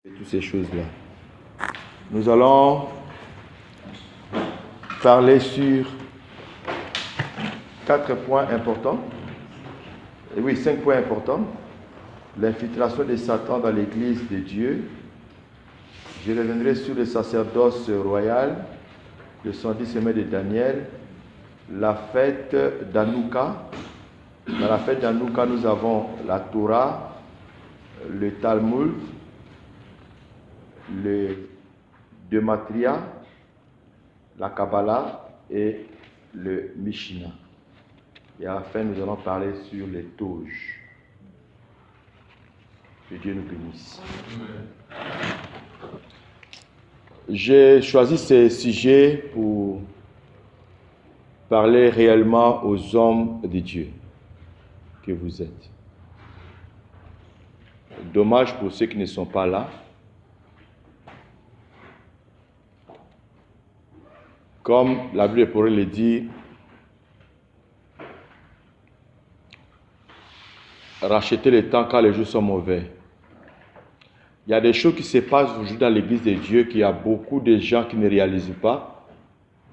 Et toutes ces choses-là. Nous allons parler sur 4 points importants. Et oui, 5 points importants. L'infiltration de Satan dans l'Église de Dieu. Je reviendrai sur le sacerdoce royal, le 110 semaines de Daniel, la fête d'Hanouka. Dans la fête d'Hanouka, nous avons la Torah, le Talmud, le Gematria, la Kabbalah et le Mishnah. Et à la fin, nous allons parler sur les Toges. Que Dieu nous bénisse. J'ai choisi ces sujets pour parler réellement aux hommes de Dieu que vous êtes. Dommage pour ceux qui ne sont pas là. Comme la Bible pourrait le dire, racheter le temps quand les jours sont mauvais. Il y a des choses qui se passent aujourd'hui dans l'Église de Dieu qu'il y a beaucoup de gens qui ne réalisent pas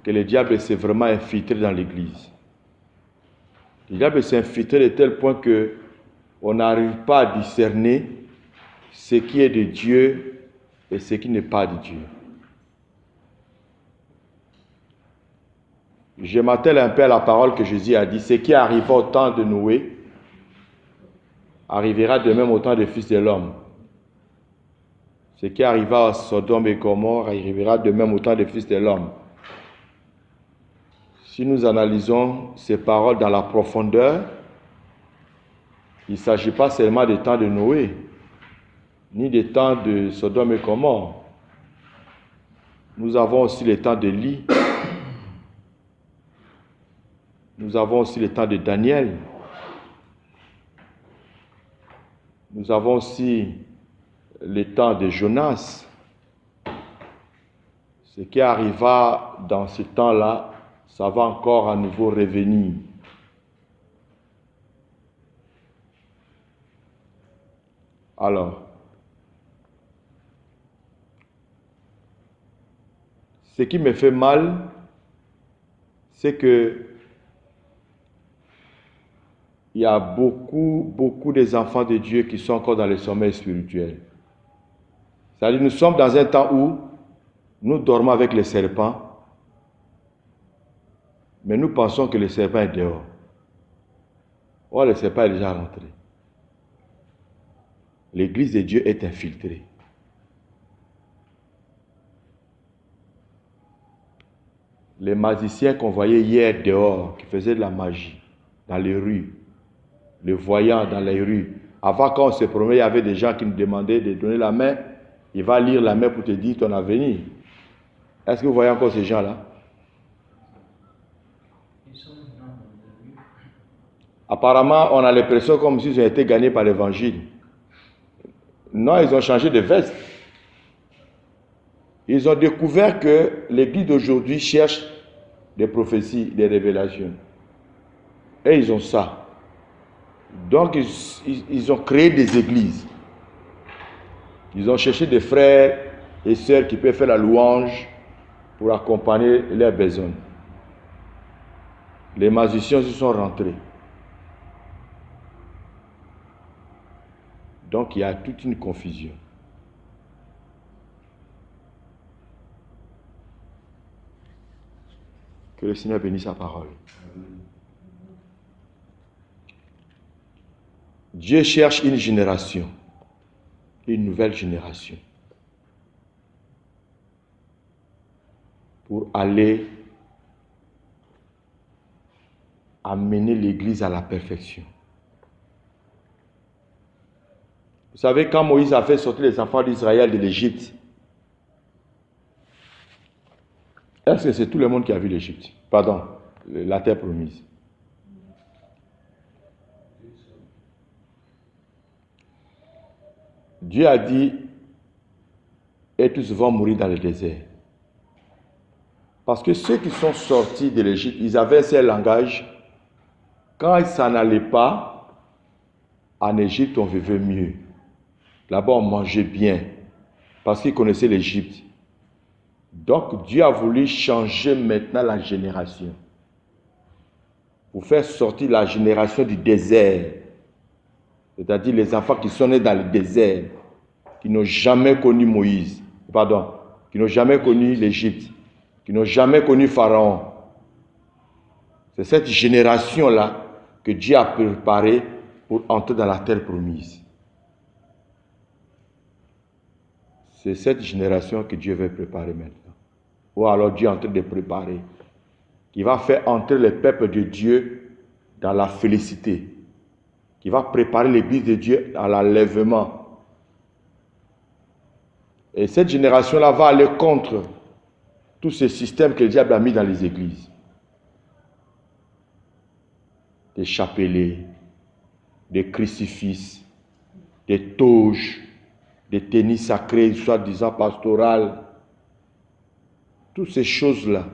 que le diable s'est vraiment infiltré dans l'Église. Le diable s'est infiltré de tel point qu'on n'arrive pas à discerner ce qui est de Dieu et ce qui n'est pas de Dieu. Je m'attelle un peu à la parole que Jésus a dit. Ce qui arriva au temps de Noé arrivera de même au temps des fils de l'homme. Ce qui arriva à Sodome et Gomorrhe arrivera de même au temps des fils de l'homme. Si nous analysons ces paroles dans la profondeur, il ne s'agit pas seulement des temps de Noé, ni des temps de Sodome et Gomorrhe. Nous avons aussi les temps d'Élie. Nous avons aussi le temps de Daniel. Nous avons aussi le temps de Jonas. Ce qui arriva dans ce temps-là, ça va encore à nouveau revenir. Alors, ce qui me fait mal, c'est que il y a beaucoup des enfants de Dieu qui sont encore dans le sommeil spirituel. C'est-à-dire, nous sommes dans un temps où nous dormons avec les serpents, mais nous pensons que le serpent est dehors. Or, le serpent est déjà rentré. L'Église de Dieu est infiltrée. Les magiciens qu'on voyait hier dehors, qui faisaient de la magie dans les rues, le voyant dans les rues. Avant, quand on se promenait, il y avait des gens qui nous demandaient de donner la main. Il va lire la main pour te dire ton avenir. Est-ce que vous voyez encore ces gens-là? Apparemment, on a l'impression comme s'ils ont été gagnés par l'évangile. Non, ils ont changé de veste. Ils ont découvert que l'Église d'aujourd'hui cherche des prophéties, des révélations. Et ils ont ça. Donc, ils ont créé des églises. Ils ont cherché des frères et sœurs qui peuvent faire la louange pour accompagner leurs besoins. Les magiciens se sont rentrés. Donc, il y a toute une confusion. Que le Seigneur bénisse sa parole. Dieu cherche une génération, une nouvelle génération, pour aller amener l'Église à la perfection. Vous savez, quand Moïse a fait sortir les enfants d'Israël de l'Égypte, est-ce que c'est tout le monde qui a vu l'Égypte? Pardon, la terre promise. Dieu a dit, et tous vont mourir dans le désert. Parce que ceux qui sont sortis de l'Égypte, ils avaient un seul langage. Quand ils s'en allaient pas, en Égypte, on vivait mieux. Là-bas, on mangeait bien. parce qu'ils connaissaient l'Égypte. Donc Dieu a voulu changer maintenant la génération. Pour faire sortir la génération du désert. C'est-à-dire les enfants qui sont nés dans le désert, qui n'ont jamais connu Moïse, qui n'ont jamais connu l'Égypte, qui n'ont jamais connu Pharaon. C'est cette génération-là que Dieu a préparée pour entrer dans la terre promise. C'est cette génération que Dieu veut préparer maintenant. Ou alors Dieu est en train de préparer, qui va faire entrer le peuple de Dieu dans la félicité, qui va préparer l'Église de Dieu à l'enlèvement. Et cette génération-là va aller contre tous ces systèmes que le diable a mis dans les églises. Des chapelets, des crucifixes, des toges, des tennis sacrés, soi-disant pastorales. Toutes ces choses-là,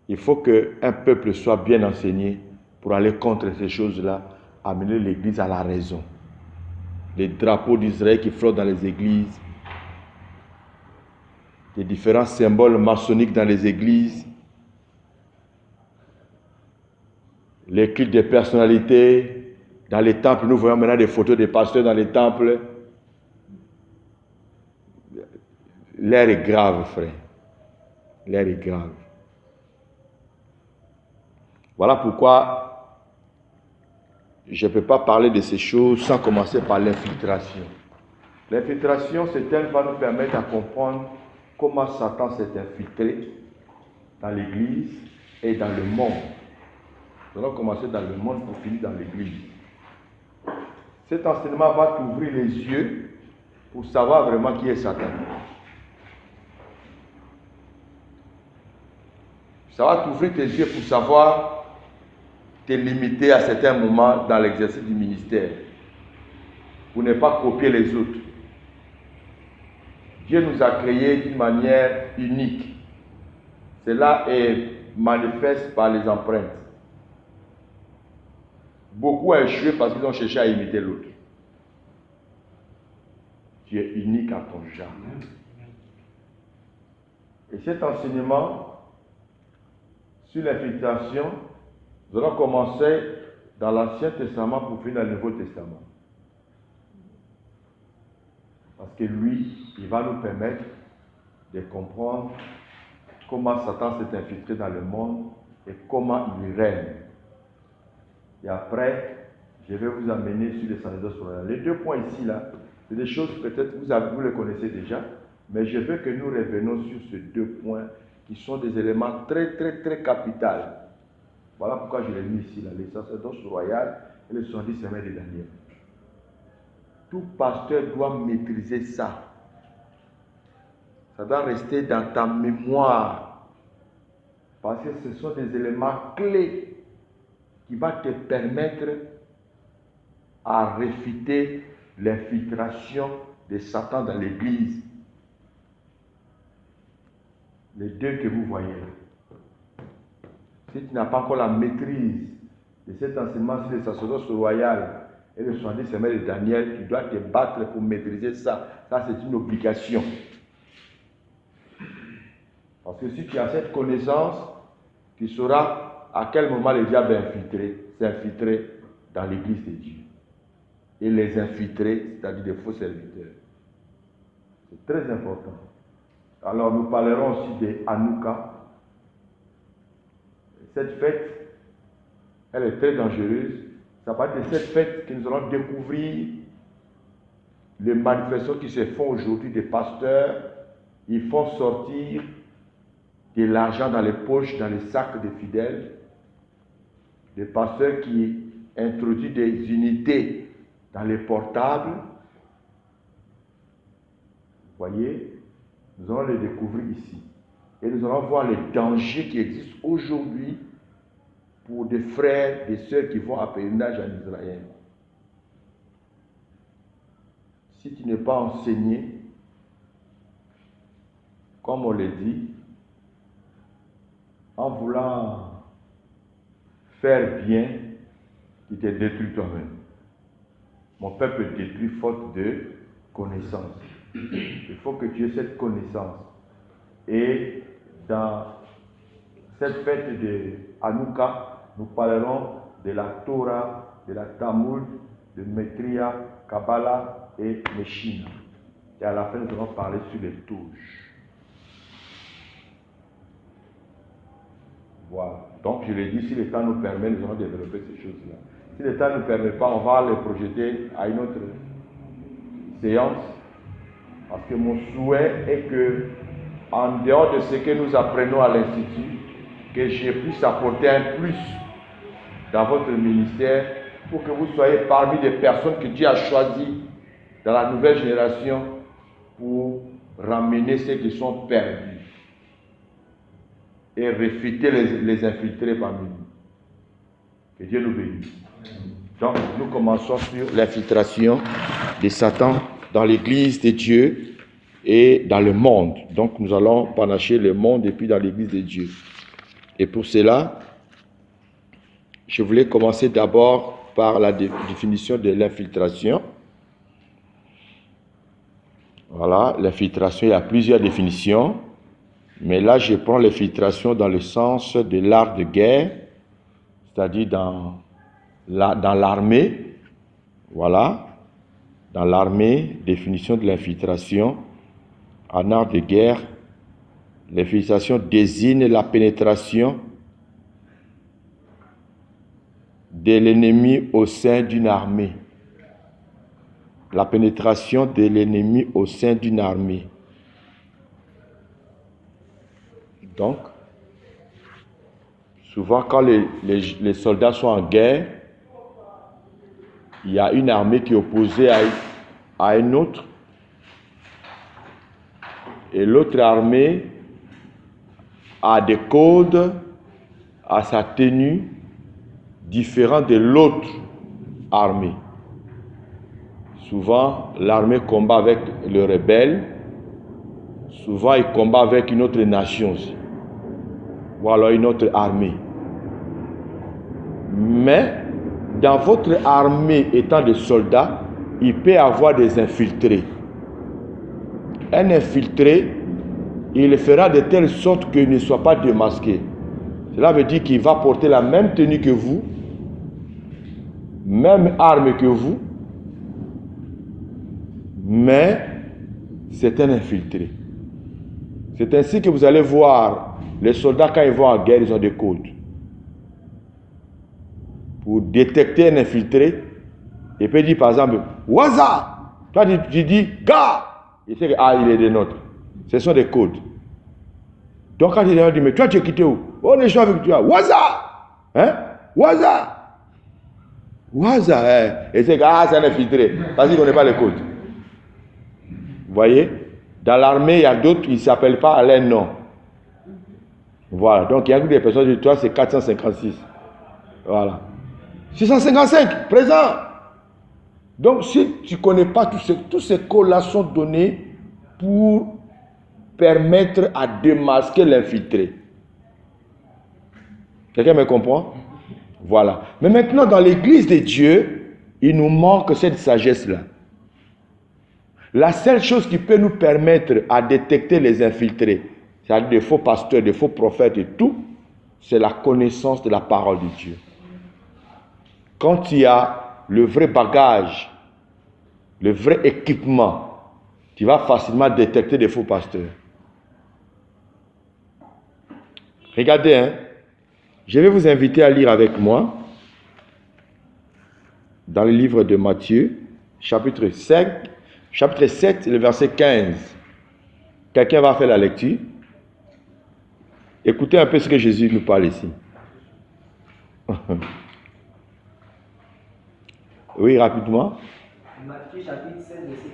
il faut qu'un peuple soit bien enseigné pour aller contre ces choses-là, amener l'église à la raison. Les drapeaux d'Israël qui flottent dans les églises, les différents symboles maçonniques dans les églises, les cultes des personnalités. Dans les temples, nous voyons maintenant des photos des pasteurs dans les temples. L'air est grave, frère. L'air est grave. Voilà pourquoi je ne peux pas parler de ces choses sans commencer par l'infiltration. L'infiltration, c'est elle qui va nous permettre de comprendre comment Satan s'est infiltré dans l'Église et dans le monde. Nous allons commencer dans le monde pour finir dans l'Église. Cet enseignement va t'ouvrir les yeux pour savoir vraiment qui est Satan. Ça va t'ouvrir tes yeux pour savoir te limiter à certains moments dans l'exercice du ministère. Pour ne pas copier les autres. Dieu nous a créés d'une manière unique. Cela est manifeste par les empreintes. Beaucoup ont échoué parce qu'ils ont cherché à imiter l'autre. Tu es unique à ton genre. Et cet enseignement sur l'infiltration, nous allons commencer dans l'Ancien Testament pour finir dans le Nouveau Testament. Parce que lui, il va nous permettre de comprendre comment Satan s'est infiltré dans le monde et comment il règne. Et après, je vais vous amener sur les sacerdoces royaux. Les deux points ici, là, c'est des choses peut-être vous les connaissez déjà, mais je veux que nous revenons sur ces deux points qui sont des éléments très, très, très capitaux. Voilà pourquoi je l'ai mis ici, là, les sacerdoces royales et les 70 semaines de Daniel. Tout pasteur doit maîtriser ça. Ça doit rester dans ta mémoire. Parce que ce sont des éléments clés qui vont te permettre à réfuter l'infiltration de Satan dans l'Église. Les deux que vous voyez là. Si tu n'as pas encore la maîtrise de cet enseignement sur les sacerdoces royales et le 70 semaines de Daniel, tu dois te battre pour maîtriser ça. Ça, c'est une obligation. Parce que si tu as cette connaissance, tu sauras à quel moment le diable s'est infiltré dans l'église de Dieu. Et les infiltrer, c'est-à-dire des faux serviteurs. C'est très important. Alors nous parlerons aussi de Hanouka. Cette fête, elle est très dangereuse. Ça va être de cette fête que nous allons découvrir les manifestations qui se font aujourd'hui des pasteurs. Ils font sortir de l'argent dans les poches, dans les sacs des fidèles. Des pasteurs qui introduisent des unités dans les portables. Vous voyez, nous allons les découvrir ici. Et nous allons voir les dangers qui existent aujourd'hui pour des frères, des sœurs qui vont à pèlerinage en Israël. Si tu n'es pas enseigné, comme on le dit, en voulant faire bien, tu te détruis toi-même. Mon peuple détruit faute de connaissance. Il faut que tu aies cette connaissance. Et dans cette fête de Hanouka, nous parlerons de la Torah, de la Talmud, de Maitreya, Kabbalah et Meshina. Et à la fin, nous allons parler sur les touches. Voilà. Donc, je l'ai dit, si le temps nous permet, nous allons développer ces choses-là. Si le temps ne nous permet pas, on va les projeter à une autre séance. Parce que mon souhait est que, en dehors de ce que nous apprenons à l'Institut, que je puisse apporter un plus dans votre ministère pour que vous soyez parmi des personnes que Dieu a choisies dans la nouvelle génération pour ramener ceux qui sont perdus et réfuter les infiltrés parmi nous. Que Dieu nous bénisse. Donc, nous commençons sur l'infiltration de Satan dans l'église de Dieu et dans le monde. Donc, nous allons panacher le monde et puis dans l'église de Dieu. Et pour cela, je voulais commencer d'abord par la définition de l'infiltration. Voilà, l'infiltration, il y a plusieurs définitions. Mais là, je prends l'infiltration dans le sens de l'art de guerre, c'est-à-dire dans l'armée. Voilà, dans l'armée, définition de l'infiltration en art de guerre. L'infiltration désigne la pénétration de l'ennemi au sein d'une armée. La pénétration de l'ennemi au sein d'une armée. Donc, souvent quand les soldats sont en guerre, il y a une armée qui est opposée à une autre. Et l'autre armée a des codes à sa tenue différents de l'autre armée. Souvent, l'armée combat avec le rebelle. Souvent, il combat avec une autre nation aussi. Ou alors une autre armée. Mais, dans votre armée étant des soldats, il peut y avoir des infiltrés. Un infiltré, il le fera de telle sorte qu'il ne soit pas démasqué. Cela veut dire qu'il va porter la même tenue que vous, même arme que vous, mais c'est un infiltré. C'est ainsi que vous allez voir les soldats quand ils vont en guerre, ils ont des codes. Pour détecter un infiltré, il peut dire par exemple, Waza! Toi tu dis, Ga! Il sait que il est des nôtres. Ce sont des codes. Donc quand il dit, mais toi tu es quitté où? On est chaud avec toi. Waza! Hein? Waza! Waza! Hein? Et c'est que c'est un infiltré. Parce qu'il ne connaît pas les codes. Vous voyez? Dans l'armée, il y a d'autres qui ne s'appellent pas à leur nom. Voilà. Donc, il y a des personnes de toi, c'est 456. Voilà. 655, présent. Donc, si tu ne connais pas tous ces codes-là sont donnés pour permettre à démasquer l'infiltré. Quelqu'un me comprend? Voilà. Mais maintenant, dans l'église de Dieu, il nous manque cette sagesse-là. La seule chose qui peut nous permettre à détecter les infiltrés, c'est-à-dire des faux pasteurs, des faux prophètes et tout, c'est la connaissance de la parole de Dieu. Quand il y a le vrai bagage, le vrai équipement, tu vas facilement détecter des faux pasteurs. Regardez, hein, je vais vous inviter à lire avec moi dans le livre de Matthieu, chapitre 7, le verset 15. Quelqu'un va faire la lecture. Écoutez un peu ce que Jésus nous parle ici. Oui, rapidement. Matthieu chapitre 7, verset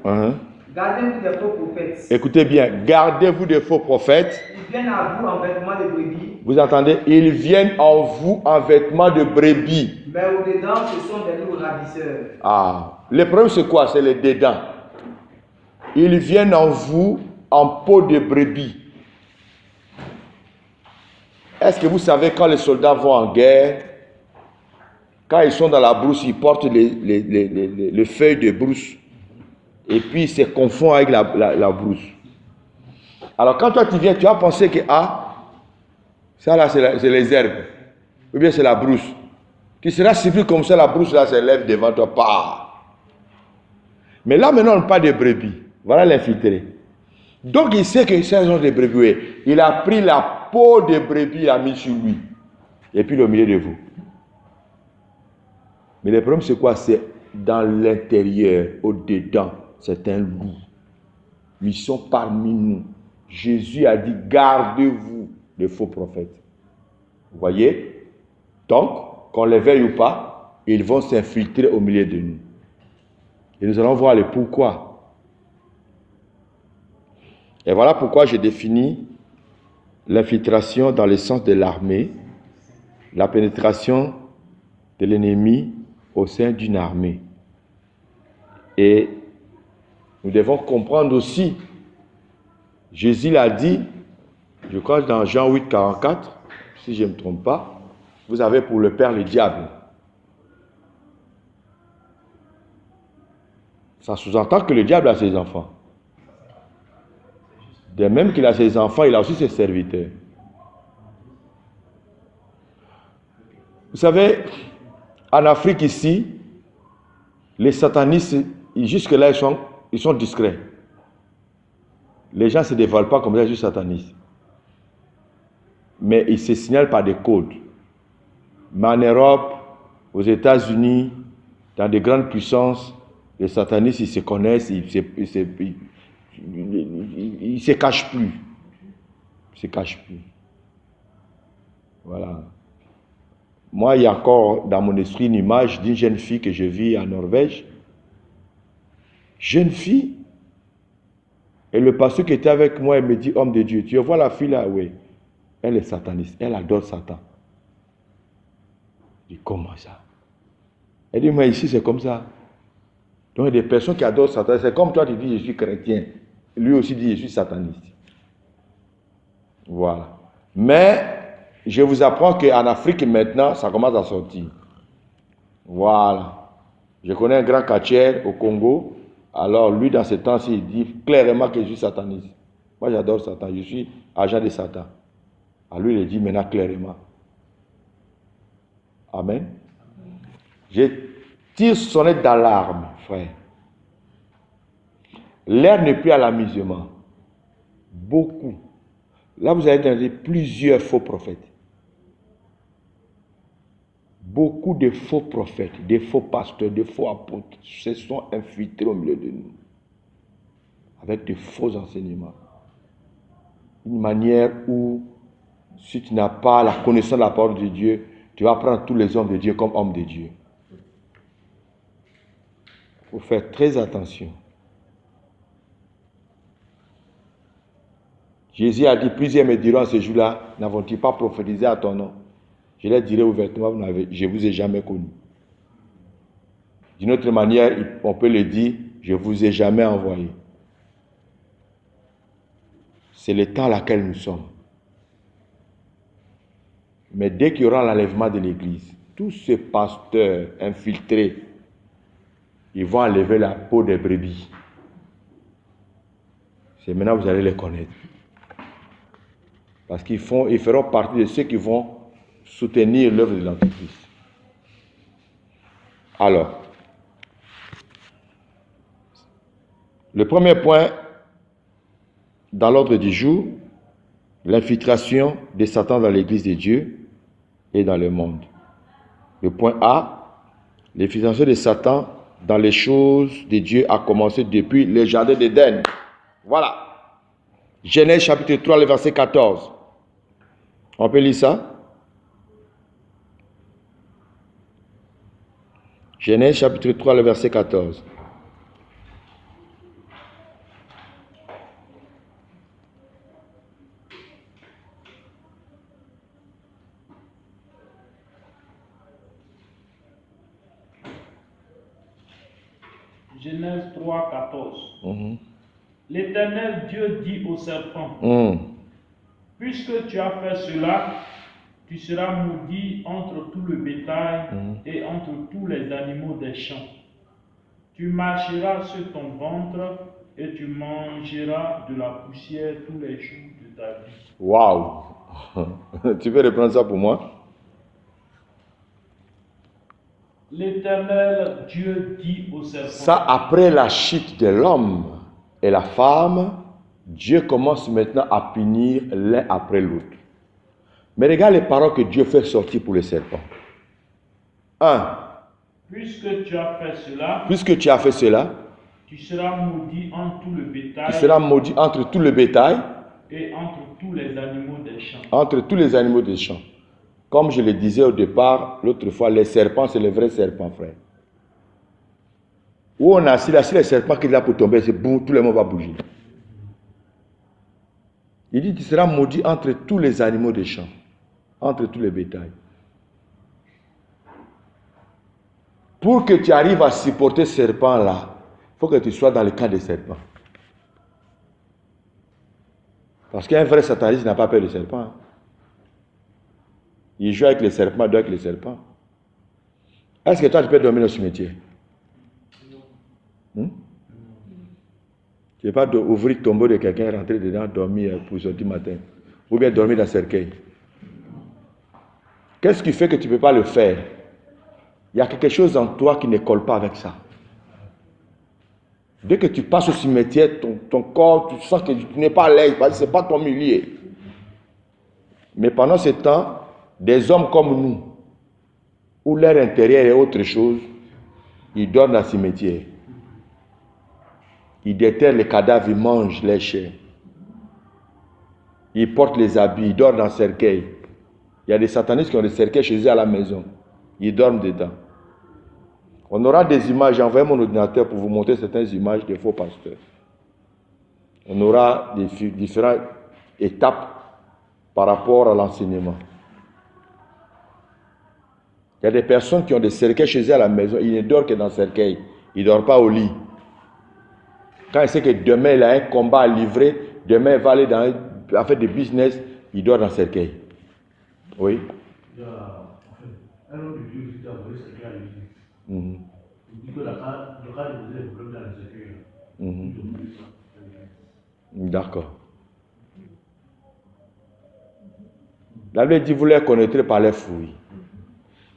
15. Gardez-vous des faux prophètes. Écoutez bien, gardez-vous des faux prophètes. Ils viennent à vous en vêtements de brebis. Vous entendez? Ils viennent en vous en vêtements de brebis. Mais au-dedans, ce sont des loups ravisseurs. Ah, le problème c'est quoi? C'est les dedans. Ils viennent en vous en peau de brebis. Est-ce que vous savez quand les soldats vont en guerre, quand ils sont dans la brousse, ils portent les feuilles de brousse. et puis il se confond avec la brousse. Alors quand toi tu viens, tu vas penser que ça là c'est les herbes, ou bien c'est la brousse. Tu seras surpris comme ça, la brousse là se lève devant toi. Mais là maintenant on parle de brebis. Voilà l'infiltré. Donc il sait que c'est un genre de brebis. Oui. Il a pris la peau de brebis, il l'a mis sur lui. Et puis au milieu de vous. Mais le problème c'est quoi? C'est dans l'intérieur, au-dedans, c'est un loup. Ils sont parmi nous. Jésus a dit, gardez-vous des faux prophètes. Vous voyez? Donc, qu'on les veuille ou pas, ils vont s'infiltrer au milieu de nous. Et nous allons voir le pourquoi. Et voilà pourquoi j'ai défini l'infiltration dans le sens de l'armée, la pénétration de l'ennemi au sein d'une armée. Et nous devons comprendre aussi, Jésus l'a dit, je crois dans Jean 8, 44, si je ne me trompe pas, vous avez pour le père le diable. Ça sous-entend que le diable a ses enfants. De même qu'il a ses enfants, il a aussi ses serviteurs. Vous savez, en Afrique ici, les satanistes, jusque-là, ils sont discrets. Les gens ne se dévoilent pas comme ça, juste satanistes. Mais ils se signalent par des codes. Mais en Europe, aux États-Unis, dans de grandes puissances, les satanistes, ils se connaissent, ils ne se cachent plus. Ils ne se cachent plus. Voilà. Moi, il y a encore dans mon esprit une image d'une jeune fille que je vis en Norvège. Jeune fille. Et le pasteur qui était avec moi, il me dit, homme de Dieu, tu vois la fille là? Oui. Elle est sataniste. Elle adore Satan. Je dis, comment ça? Elle dit, moi ici, c'est comme ça. Donc, il y a des personnes qui adorent Satan. C'est comme toi, tu dis, je suis chrétien. Lui aussi dit, je suis sataniste. Voilà. Mais, je vous apprends qu'en Afrique, maintenant, ça commence à sortir. Voilà. Je connais un grand catcheur au Congo. Alors, lui, dans ce temps-ci, il dit clairement que je suis sataniste. Moi, j'adore Satan. Je suis agent de Satan. Alors, lui, il dit maintenant clairement. Amen. Je tire sonnette d'alarme, frère. L'heure n'est plus à l'amusement. Beaucoup. Là, vous avez entendu plusieurs faux prophètes. Beaucoup de faux prophètes, des faux pasteurs, des faux apôtres se sont infiltrés au milieu de nous. Avec de faux enseignements. Une manière où, si tu n'as pas la connaissance de la parole de Dieu, tu vas prendre tous les hommes de Dieu comme hommes de Dieu. Il faut faire très attention. Jésus a dit, plusieurs me diront à ce jour-là, n'avons-ils pas prophétisé à ton nom? Je leur dirai ouvertement, je ne vous ai jamais connu. D'une autre manière, on peut le dire, je ne vous ai jamais envoyé. C'est le temps à lequel nous sommes. Mais dès qu'il y aura l'enlèvement de l'Église, tous ces pasteurs infiltrés, ils vont enlever la peau des brebis. C'est maintenant que vous allez les connaître. Parce qu'ils feront partie de ceux qui vont soutenir l'œuvre de l'Antéchrist. Alors, le premier point dans l'ordre du jour, l'infiltration de Satan dans l'Église de Dieu et dans le monde. Le point A, l'infiltration de Satan dans les choses de Dieu a commencé depuis le jardin d'Éden. Voilà. Genèse chapitre 3, le verset 14. On peut lire ça? Genèse chapitre 3, le verset 14. Genèse 3, 14. L'Éternel Dieu dit au serpent, puisque tu as fait cela, tu seras maudit entre tout le bétail et entre tous les animaux des champs. Tu marcheras sur ton ventre et tu mangeras de la poussière tous les jours de ta vie. Waouh! Tu peux reprendre ça pour moi? L'Éternel Dieu dit au serpent. Ça, après la chute de l'homme et la femme, Dieu commence maintenant à punir l'un après l'autre. Mais regarde les paroles que Dieu fait sortir pour le serpent. 1. Puisque tu as fait cela, tu seras maudit entre tout le bétail. Tu seras maudit entre tout le bétail et entre tous les animaux des champs. Entre tous les animaux des champs. Comme je le disais au départ, l'autre fois, les serpents, c'est les vrais serpents, frère. Où on a assis là, si les serpents qui sont là pour tomber, c'est boum, tout le monde va bouger. Il dit, tu seras maudit entre tous les animaux des champs, entre tous les bétails. Pour que tu arrives à supporter ce serpent-là, il faut que tu sois dans le camp des serpents. Parce qu'un vrai sataniste n'a pas peur des serpents. Hein. Il joue avec les serpents, il dort avec les serpents. Est-ce que toi, tu peux dormir au cimetière? Tu ne peux pas ouvrir le tombeau de quelqu'un, rentrer dedans, dormir pour sortir matin. Ou bien dormir dans le cercueil. Qu'est-ce qui fait que tu ne peux pas le faire? Il y a quelque chose en toi qui ne colle pas avec ça. Dès que tu passes au cimetière, ton corps, tu sens que tu n'es pas à l'aise, parce que ce n'est pas ton milieu. Mais pendant ce temps, des hommes comme nous, où leur intérieur est autre chose, ils dorment dans le cimetière. Ils déterrent les cadavres, ils mangent les chairs. Ils portent les habits, ils dorment dans le cercueil. Il y a des satanistes qui ont des cercueils chez eux à la maison. Ils dorment dedans. On aura des images, j'ai envoyé mon ordinateur pour vous montrer certaines images des faux pasteurs. On aura différentes étapes par rapport à l'enseignement. Il y a des personnes qui ont des cercueils chez eux à la maison, ils ne dorment que dans le cercueil. Ils ne dorment pas au lit. Quand il sait que demain il a un combat à livrer, demain il va aller à faire des business, il dort dans le cercueil. Oui. Il y a un homme de Dieu qui a volé ce cercueil à l'église. Il dit que le cas de poser des problèmes dans le cercueil. D'accord. La Bible dit, vous les connaîtrez par les fruits.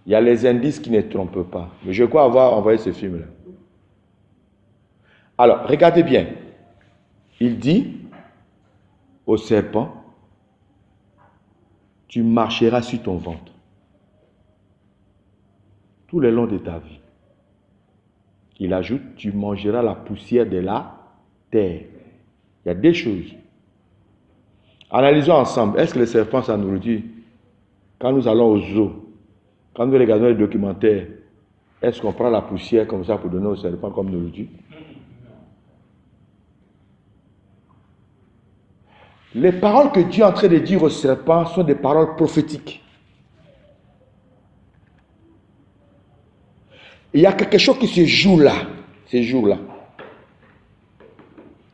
Il y a les indices qui ne trompent pas. Mais je crois avoir envoyé ce film-là. Alors, regardez bien. Il dit au serpent, tu marcheras sur ton ventre tout le long de ta vie. Il ajoute, tu mangeras la poussière de la terre. Il y a deux choses. Analysons ensemble. Est-ce que le serpent, ça nous le dit? Quand nous allons au zoo, quand nous regardons les documentaires, est-ce qu'on prend la poussière comme ça pour donner au serpent, comme nous le dit? Les paroles que Dieu est en train de dire au serpent sont des paroles prophétiques. Il y a quelque chose qui se joue là, ces jours-là.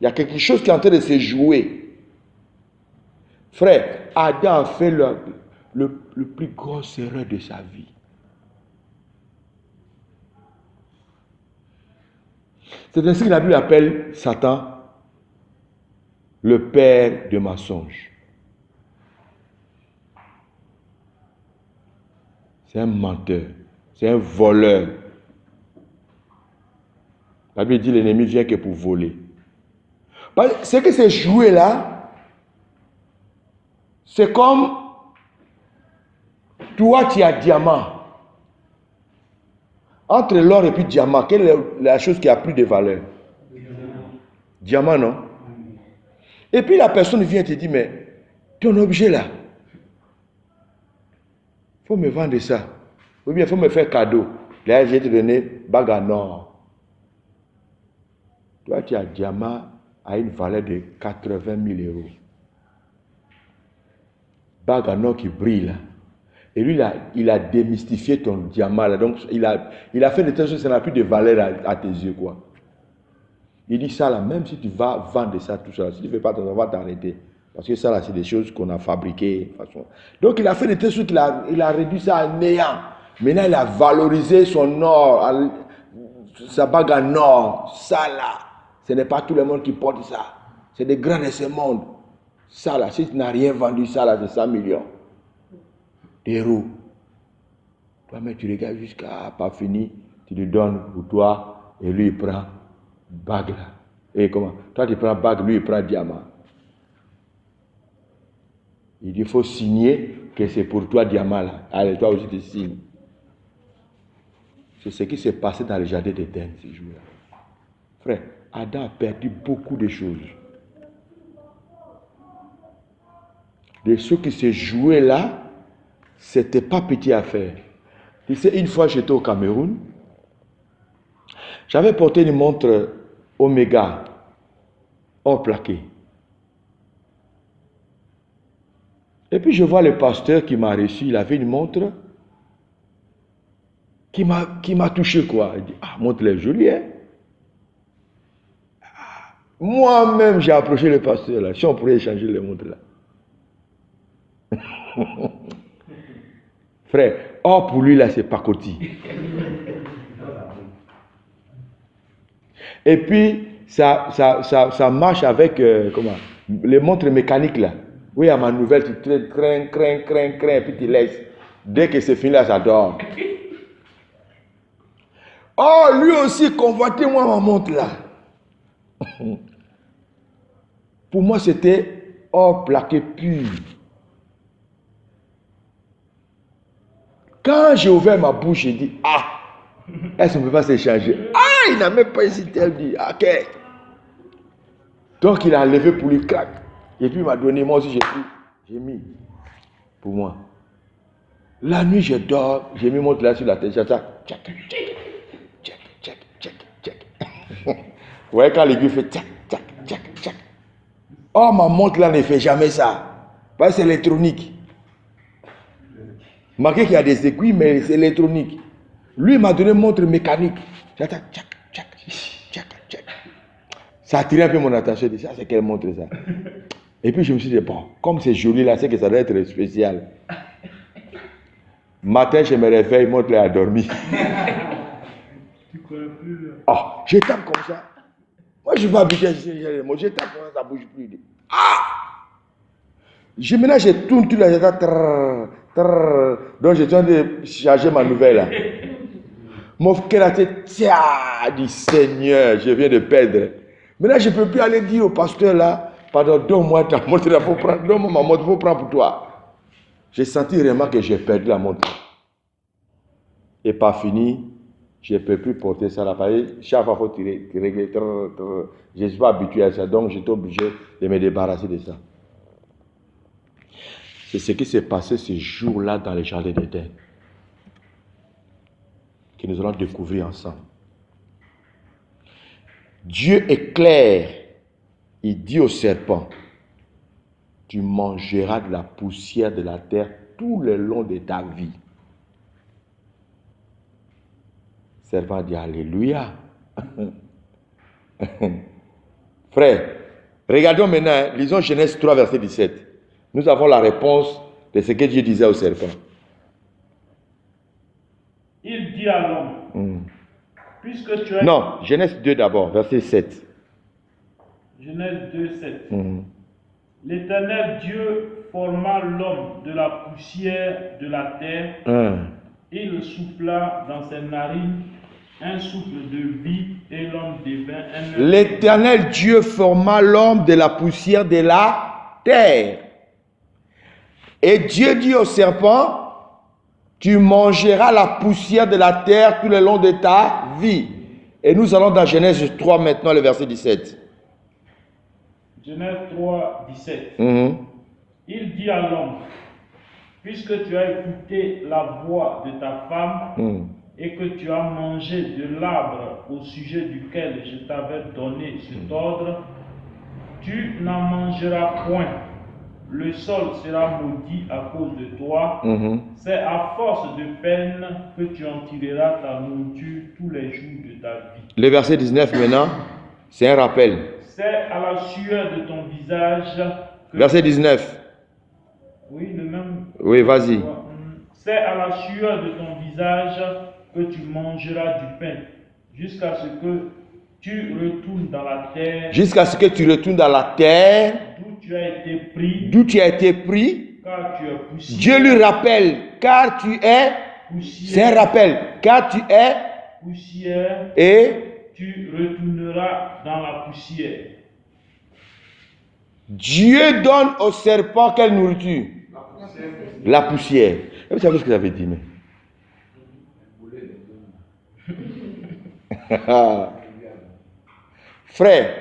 Il y a quelque chose qui est en train de se jouer. Frère, Adam a fait le plus gros erreur de sa vie. C'est ainsi que la Bible appelle Satan le père de mensonges. C'est un menteur, c'est un voleur. La Bible dit l'ennemi vient que pour voler. Ce que c'est joué là, c'est comme toi tu as diamant. Entre l'or et puis diamant, quelle est la chose qui a plus de valeur? Diamant, non? Et puis la personne vient te dire, mais ton objet là, il faut me vendre ça. Ou bien il faut me faire cadeau. Là, je vais te donner bague en or. Toi, tu as diamant à une valeur de 80 000 euros. Bague en or qui brille là. Et lui, il a démystifié ton diamant là. Donc, il a fait de telle sorte que ça n'a plus de valeur à tes yeux, quoi. Il dit ça là, même si tu vas vendre ça, tout ça, si tu ne fais pas, on va t'arrêter. Parce que ça là, c'est des choses qu'on a fabriquées. Donc, il a fait de telle sorte qu'il a réduit ça à néant. Maintenant, il a valorisé son or, sa bague en or, ça là, ce n'est pas tout le monde qui porte ça. C'est des grands de ce monde. Ça là, si tu n'as rien vendu, ça là, c'est 100 millions d'euros. Toi, mais tu regardes jusqu'à pas fini, tu lui donnes pour toi, et lui il prend bague là. Et comment? Toi tu prends bague, lui il prend diamant. Il dit, il faut signer que c'est pour toi diamant là. Allez, toi aussi tu signes. C'est ce qui s'est passé dans le jardin d'Éden ces jours-là. Frère, Adam a perdu beaucoup de choses. Les choses qui se jouaient là, c'était pas petit à faire. Tu sais, une fois j'étais au Cameroun, j'avais porté une montre Omega, hors plaqué. Et puis je vois le pasteur qui m'a reçu, il avait une montre qui m'a touché quoi. Il dit, ah, montre elle est jolie, hein. Moi-même, j'ai approché le pasteur là, si on pourrait échanger les montres là. Frère, or pour lui là, c'est pacotille. Et puis, ça marche avec, les montres mécaniques là. Oui, à ma nouvelle, tu crains, et puis tu laisses. Dès que c'est fini là, ça dort. Oh, lui aussi, convoitez-moi ma montre là. Pour moi, c'était or plaqué pur. Quand j'ai ouvert ma bouche, j'ai dit, ah, est-ce qu'on ne peut pas s'échanger? Ah, il n'a même pas hésité, elle dit, ok. Donc il a enlevé pour lui, crac. Et puis il m'a donné, moi aussi j'ai pris, j'ai mis pour moi. La nuit, je dors, j'ai mis mon montre là sur la tête, j'ai ça, tchac. Vous voyez quand l'aiguille fait tchac. Oh, ma montre là ne fait jamais ça. Parce que c'est électronique. Marqué qu'il y a des aiguilles, mais c'est électronique. Lui, il m'a donné une montre mécanique. Tchac. Ça a attiré un peu mon attention. Je dis, ça, c'est quelle montre ça? Et puis je me suis dit, bon, comme c'est joli là, c'est que ça doit être spécial. Matin, je me réveille, montre là a dormi. Oh, je tape comme ça. Moi, je ne suis pas habitué à ce moi, je tape comme ça, ça ne bouge plus. Ah! Maintenant, je tourne tout là, donc je suis en train de charger ma nouvelle là. Mon cœur a été, tiens, dit Seigneur, je viens de perdre. Maintenant, je ne peux plus aller dire au pasteur là, pardon, donne-moi ta montre, donne-moi ma montre, il faut prendre pour toi. J'ai senti vraiment que j'ai perdu la montre. Et pas fini, je ne peux plus porter ça là. Chaque fois, il faut tirer, régler. Je ne suis pas habitué à ça, donc j'étais obligé de me débarrasser de ça. C'est ce qui s'est passé ce jour-là dans le jardin d'Éden, que nous allons découvrir ensemble. Dieu est clair. Il dit au serpent, tu mangeras de la poussière de la terre tout le long de ta vie. Le serpent dit alléluia. Frère, regardons maintenant, lisons Genèse 3, verset 17. Nous avons la réponse de ce que Dieu disait au serpent. Il dit à l'homme, puisque tu as... Non, Genèse 2 d'abord, verset 7. Genèse 2, 7. L'Éternel Dieu forma l'homme de la poussière de la terre et il souffla dans ses narines un souffle de vie et l'homme devint un... L'Éternel Dieu forma l'homme de la poussière de la terre. Et Dieu dit au serpent, tu mangeras la poussière de la terre tout le long de ta vie. Et nous allons dans Genèse 3 maintenant, le verset 17. Genèse 3, 17. Il dit à l'homme, puisque tu as écouté la voix de ta femme et que tu as mangé de l'arbre au sujet duquel je t'avais donné cet ordre, tu n'en mangeras point. Le sol sera maudit à cause de toi. C'est à force de peine que tu en tireras ta nourriture tous les jours de ta vie. Le verset 19 maintenant, c'est un rappel. C'est à la sueur de ton visage que... Verset 19. Oui, le même. Oui, vas-y. C'est à la sueur de ton visage que tu mangeras du pain jusqu'à ce que tu retournes dans la terre. Jusqu'à ce que tu retournes dans la terre. D'où tu as été pris. D'où tu as été pris. Car tu es poussière. Dieu lui rappelle, car tu es. C'est un rappel, car tu es. Poussière. Et. Tu retourneras dans la poussière. Dieu donne au serpent quelle nourriture? La poussière. Vous savez ce que j'avais dit, mais. Frère,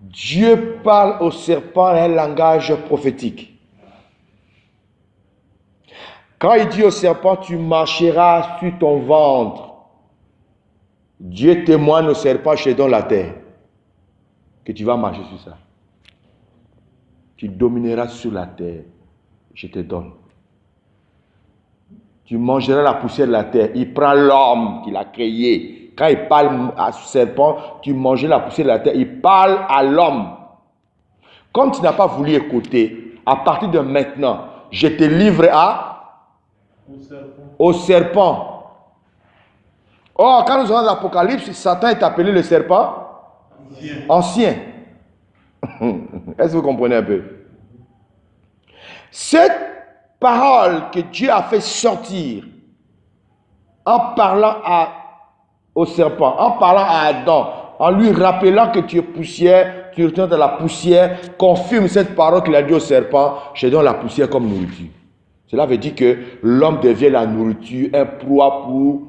Dieu parle au serpent un langage prophétique. Quand il dit au serpent, tu marcheras sur ton ventre, Dieu témoigne au serpent, je te donne la terre, que tu vas marcher sur ça. Tu domineras sur la terre, je te donne. Tu mangeras la poussière de la terre. Il prend l'homme qu'il a créé. Quand il parle à ce serpent, tu mangeras la poussière de la terre. Il parle à l'homme. Comme tu n'as pas voulu écouter, à partir de maintenant, je te livre au serpent. Or, quand nous avons l'Apocalypse, Satan est appelé le serpent ancien. Est-ce que vous comprenez un peu? Cette parole que Dieu a fait sortir en parlant au serpent, en parlant à Adam, en lui rappelant que tu es poussière, tu retournes dans la poussière, confirme cette parole qu'il a dit au serpent, je donne la poussière comme nourriture. Cela veut dire que l'homme devient la nourriture, un proie pour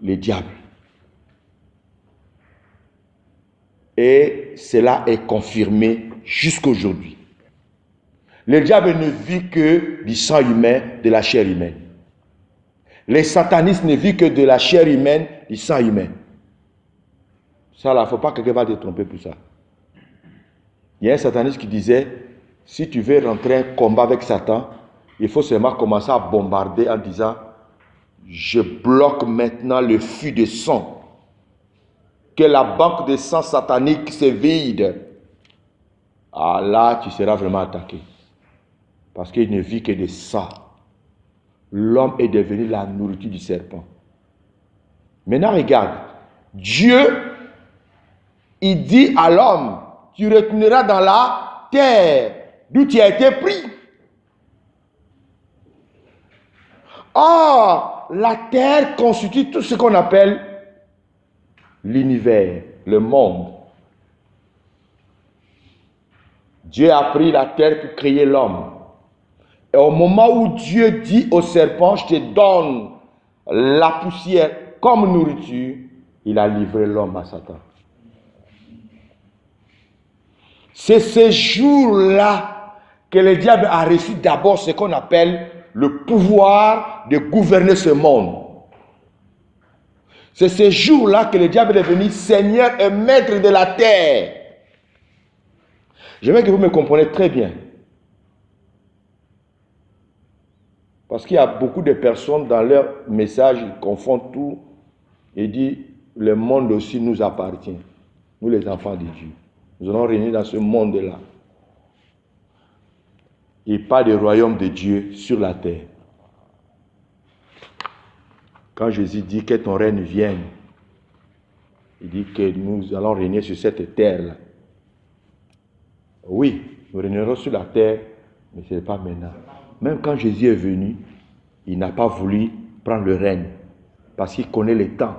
les diables. Et cela est confirmé jusqu'aujourd'hui. Le diable ne vit que du sang humain, de la chair humaine. Les satanistes ne vivent que de la chair humaine, du sang humain. Ça là, il ne faut pas que quelqu'un va te tromper pour ça. Il y a un sataniste qui disait, si tu veux rentrer un combat avec Satan, il faut seulement commencer à bombarder en disant, je bloque maintenant le flux de sang. Que la banque de sang satanique se vide. Ah là, tu seras vraiment attaqué. Parce qu'il ne vit que de ça. L'homme est devenu la nourriture du serpent. Maintenant, regarde. Dieu, il dit à l'homme, tu retourneras dans la terre d'où tu as été pris. Or, la terre constitue tout ce qu'on appelle l'univers, le monde. Dieu a pris la terre pour créer l'homme. Et au moment où Dieu dit au serpent, je te donne la poussière comme nourriture, il a livré l'homme à Satan. C'est ce jour-là que le diable a reçu d'abord ce qu'on appelle le pouvoir de gouverner ce monde. C'est ce jour-là que le diable est devenu Seigneur et maître de la terre. Je veux que vous me compreniez très bien. Parce qu'il y a beaucoup de personnes dans leur message, ils confondent tout et disent le monde aussi nous appartient. Nous les enfants de Dieu. Nous allons régner dans ce monde-là. Il parle du royaume de Dieu sur la terre. Quand Jésus dit que ton règne vienne, il dit que nous allons régner sur cette terre-là. Oui, nous régnerons sur la terre, mais ce n'est pas maintenant. Même quand Jésus est venu, il n'a pas voulu prendre le règne, parce qu'il connaît les temps.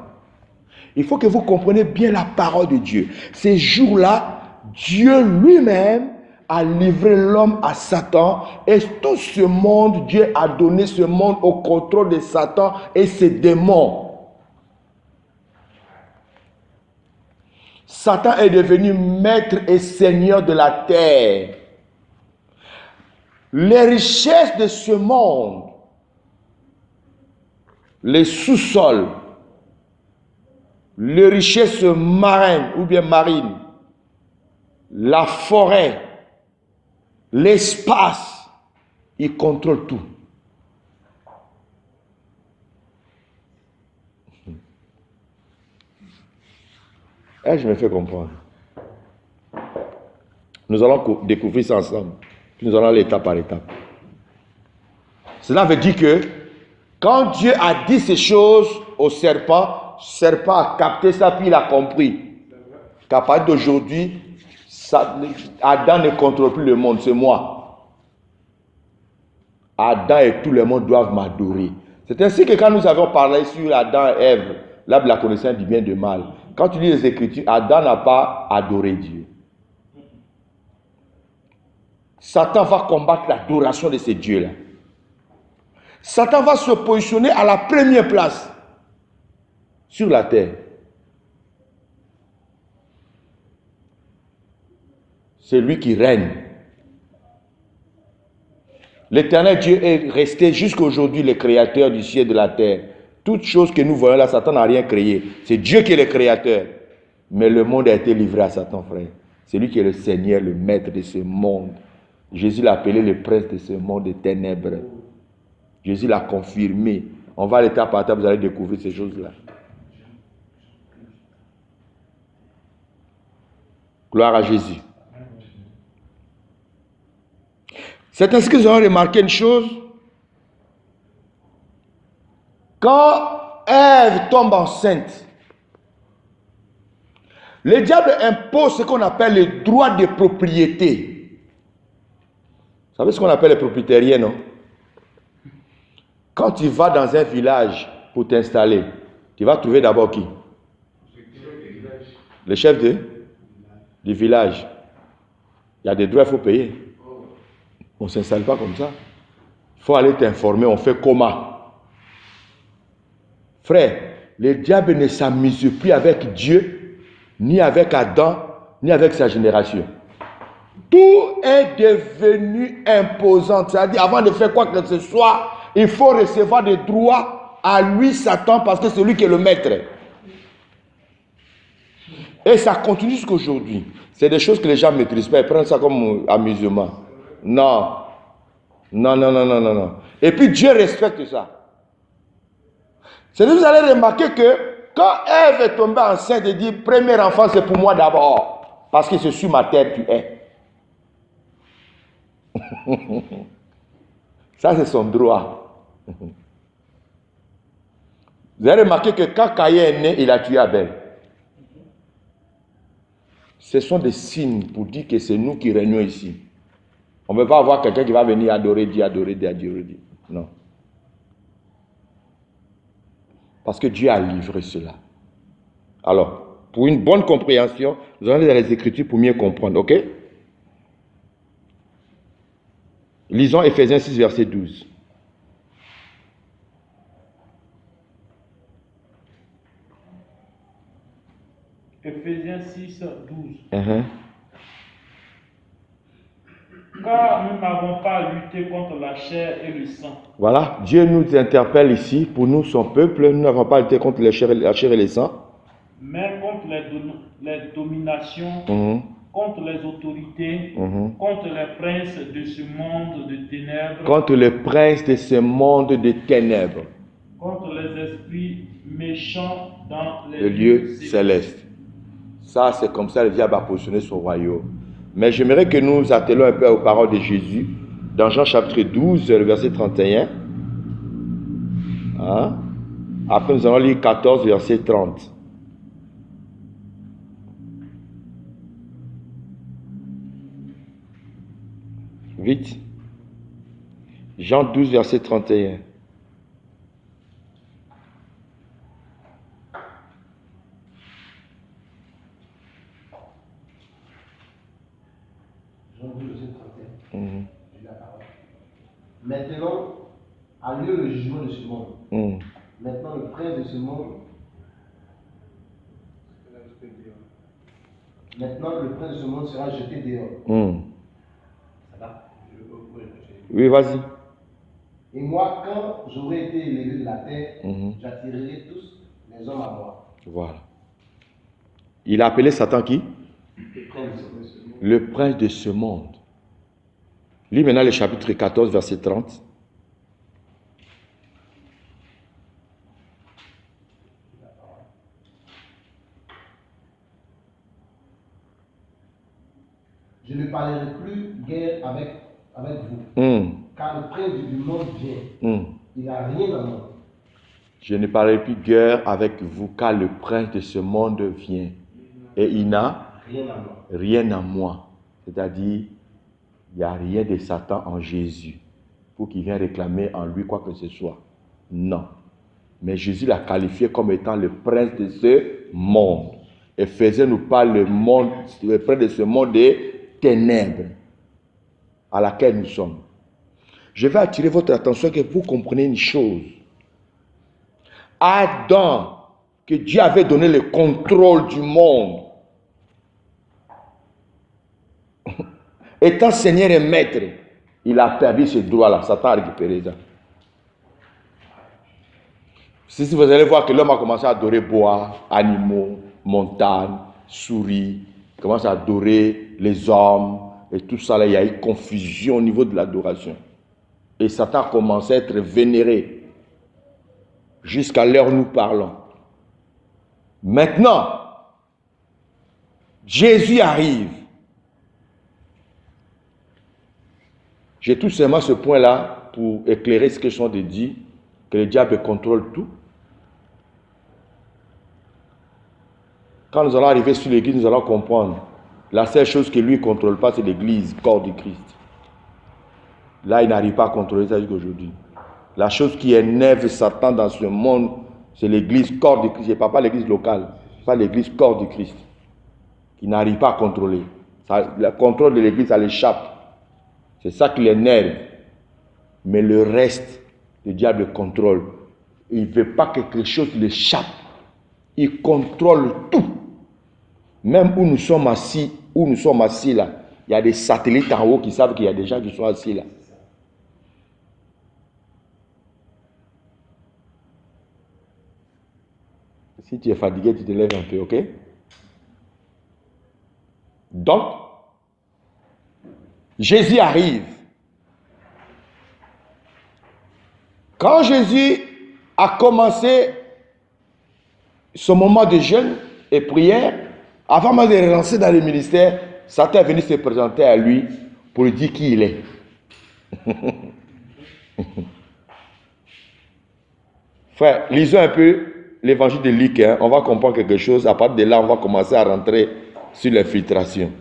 Il faut que vous compreniez bien la parole de Dieu. Ces jours-là, Dieu lui-même a livré l'homme à Satan, et tout ce monde, Dieu a donné ce monde au contrôle de Satan et ses démons. Satan est devenu maître et seigneur de la terre. Les richesses de ce monde, les sous-sols, les richesses marines ou bien marines, la forêt, l'espace, il contrôle tout. Et je me fais comprendre. Nous allons découvrir ça ensemble. Puis nous allons aller étape par étape. Cela veut dire que quand Dieu a dit ces choses au serpent, serpent a capté ça, puis il a compris qu'à partir d'aujourd'hui, Adam ne contrôle plus le monde, c'est moi. Adam et tout le monde doivent m'adorer. C'est ainsi que quand nous avons parlé sur Adam et Ève, l'arbre de la connaissance du bien et du mal, quand tu lis les Écritures, Adam n'a pas adoré Dieu. Satan va combattre l'adoration de ces dieux-là. Satan va se positionner à la première place sur la terre. C'est lui qui règne. L'Éternel Dieu est resté jusqu'à aujourd'hui le créateur du ciel et de la terre. Toutes choses que nous voyons là, Satan n'a rien créé. C'est Dieu qui est le créateur. Mais le monde a été livré à Satan, frère. C'est lui qui est le Seigneur, le maître de ce monde. Jésus l'a appelé le prince de ce monde des ténèbres. Jésus l'a confirmé. On va l'étape par étape, vous allez découvrir ces choses-là. Gloire à Jésus. C'est ainsi que vous avez remarqué une chose. Quand Ève tombe enceinte, le diable impose ce qu'on appelle le droit de propriété. Vous savez ce qu'on appelle les propriétaires, non? Quand tu vas dans un village pour t'installer, tu vas trouver d'abord qui? Le chef du village. Il y a des droits, il faut payer. On ne s'installe pas comme ça. Il faut aller t'informer, on fait comment? Frère, le diable ne s'amuse plus avec Dieu, ni avec Adam, ni avec sa génération. Tout est devenu imposant. C'est-à-dire, avant de faire quoi que ce soit, il faut recevoir des droits à lui, Satan, parce que c'est lui qui est le maître. Et ça continue jusqu'à aujourd'hui. C'est des choses que les gens ne maîtrisent pas. Ils prennent ça comme amusement. Non. Non, non, non, non, non, non. Et puis Dieu respecte ça. C'est que vous allez remarquer que quand Ève est tombée enceinte et dit, premier enfant c'est pour moi d'abord, parce que c'est sur ma terre tu es. Ça c'est son droit. Vous avez remarqué que quand Caïn est né, il a tué Abel. Ce sont des signes pour dire que c'est nous qui régnons ici. On ne peut pas avoir quelqu'un qui va venir adorer Dieu, adorer Dieu, adorer Dieu. Non. Parce que Dieu a livré cela. Alors, pour une bonne compréhension, vous allez dans les Écritures pour mieux comprendre, ok? Lisons Éphésiens 6, verset 12. Éphésiens 6, 12. Car nous n'avons pas à lutter contre la chair et le sang. Voilà, Dieu nous interpelle ici, pour nous, son peuple, nous n'avons pas à lutter contre la chair et le sang. Mais contre les dominations, contre les autorités, contre les princes de ce monde de ténèbres. Contre les princes de ce monde de ténèbres. Contre les esprits méchants dans les lieux célestes. Ça, c'est comme ça que le diable a positionné son royaume. Mais j'aimerais que nous attelions un peu aux paroles de Jésus dans Jean chapitre 12, le verset 31. Hein? Après, nous allons lire 14, verset 30. Vite. Jean 12, verset 31. Maintenant, a lieu le jugement de ce monde. Maintenant, le prince de ce monde. Maintenant, le prince de ce monde sera jeté dehors. Ça va? Oui, vas-y. Et moi, quand j'aurai été élevé de la terre, j'attirerai tous les hommes à moi. Voilà. Il a appelé Satan qui? Le prince de ce monde. Lis maintenant le chapitre 14, verset 30. Je ne parlerai plus guère avec vous, car le prince du monde vient. Il n'a rien à moi. Je ne parlerai plus guère avec vous, car le prince de ce monde vient. Et il n'a rien à moi. C'est-à-dire, il n'y a rien de Satan en Jésus pour qu'il vienne réclamer en lui quoi que ce soit. Non. Mais Jésus l'a qualifié comme étant le prince de ce monde. Et faisait-nous pas le prince de ce monde des ténèbres à laquelle nous sommes. Je vais attirer votre attention que vous compreniez une chose. Adam, que Dieu avait donné le contrôle du monde, étant Seigneur et Maître, il a perdu ce droit-là. Satan a récupéré ça. Si vous allez voir que l'homme a commencé à adorer bois, animaux, montagnes, souris, il commence à adorer les hommes et tout ça, là, il y a eu confusion au niveau de l'adoration. Et Satan a commencé à être vénéré jusqu'à l'heure où nous parlons. Maintenant, Jésus arrive. J'ai tout simplement ce point-là pour éclairer ce que je suis en train de dire, que le diable contrôle tout. Quand nous allons arriver sur l'église, nous allons comprendre. La seule chose que lui ne contrôle pas, c'est l'église, corps du Christ. Là, il n'arrive pas à contrôler ça jusqu'aujourd'hui. La chose qui énerve Satan dans ce monde, c'est l'église, corps du Christ. Je ne parle pas l'église locale, pas l'église, corps du Christ. Il n'arrive pas à contrôler. Le contrôle de l'église, ça l'échappe. C'est ça qui l'énerve. Mais le reste, le diable contrôle. Il ne veut pas que quelque chose l'échappe. Il contrôle tout. Même où nous sommes assis là, il y a des satellites en haut qui savent qu'il y a des gens qui sont assis là. Si tu es fatigué, tu te lèves un peu, ok? Donc, Jésus arrive. Quand Jésus a commencé son moment de jeûne et prière, avant même de relancer dans le ministère, Satan est venu se présenter à lui pour lui dire qui il est. Frère, lisons un peu l'évangile de Luc. Hein. On va comprendre quelque chose. À partir de là, on va commencer à rentrer sur l'infiltration.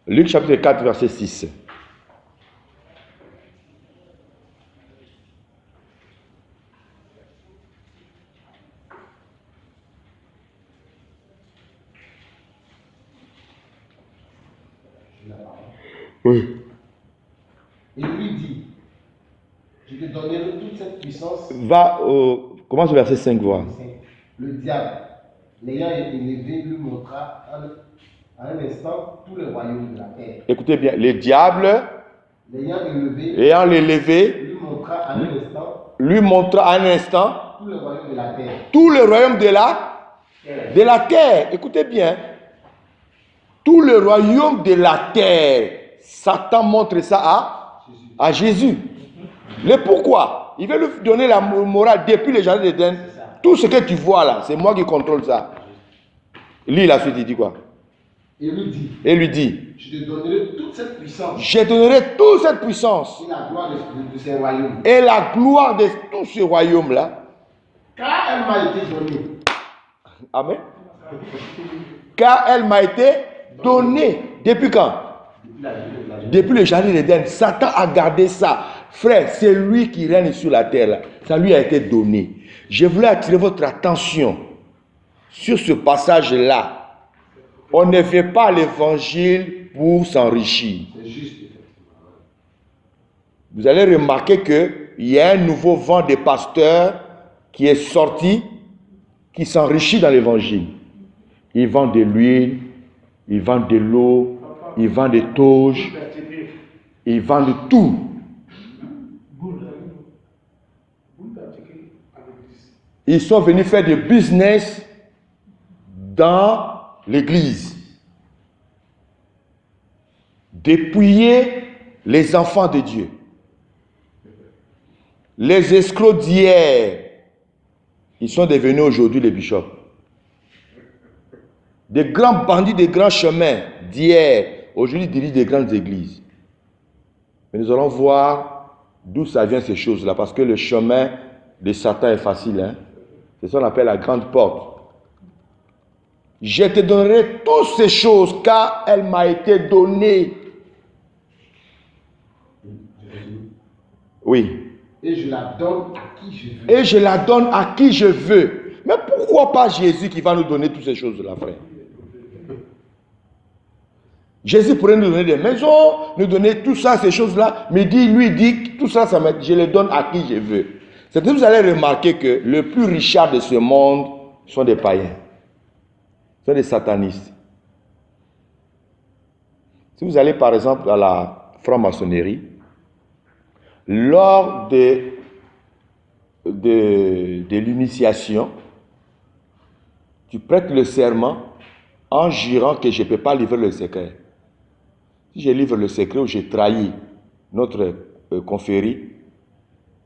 Luc chapitre 4, verset 6. Oui. Il lui dit, je te donnerai toute cette puissance. Commence au verset 5, voir. Le diable, l'ayant élevé, lui montra à un instant tout le royaume de la terre. Écoutez bien, le diable, ayant l'élevé, lui montra à un instant tout le royaume de la terre. Tout le royaume de la terre. Écoutez bien. Tout le royaume de la terre. Satan montre ça à Jésus. Le pourquoi? Il veut lui donner la morale depuis le jardin d'Éden. Tout ce que tu vois là, c'est moi qui contrôle ça. Lui, la suite, il dit quoi? Et lui dit, je te donnerai toute cette puissance. Je donnerai toute cette puissance. Et la gloire de ce royaume. Et la gloire de tout ce royaume-là. Car elle m'a été donnée. Amen. Car elle m'a été donnée. Depuis quand? Depuis le jardin d'Éden. Satan a gardé ça. Frère, c'est lui qui règne sur la terre là. Ça lui a été donné. Je voulais attirer votre attention sur ce passage-là. On ne fait pas l'évangile pour s'enrichir. Vous allez remarquer qu'il y a un nouveau vent de pasteurs qui est sorti, qui s'enrichit dans l'évangile. Ils vendent de l'huile, ils vendent de l'eau, ils vendent des toges, ils vendent tout. Ils sont venus faire du business dans l'église. Dépouiller les enfants de Dieu. Les escrocs d'hier, ils sont devenus aujourd'hui les bishops. Des grands bandits des grands chemins d'hier, aujourd'hui dirigent des grandes églises. Mais nous allons voir D'où ça vient ces choses-là? Parce que le chemin de Satan est facile. Hein? C'est ce qu'on appelle la grande porte. Je te donnerai toutes ces choses car elle m'a été donnée. Oui. Et je la donne à qui je veux. Et je la donne à qui je veux. Mais pourquoi pas Jésus qui va nous donner toutes ces choses-là, frère? Jésus pourrait nous donner des maisons, nous donner tout ça, ces choses-là, mais lui dit, tout ça, je les donne à qui je veux. C'est que vous allez remarquer que le plus richard de ce monde sont des païens, sont des satanistes. Si vous allez par exemple à la franc-maçonnerie, lors de l'initiation, tu prêtes le serment en jurant que je ne peux pas livrer le secret. Si je livre le secret ou j'ai trahi notre confrérie,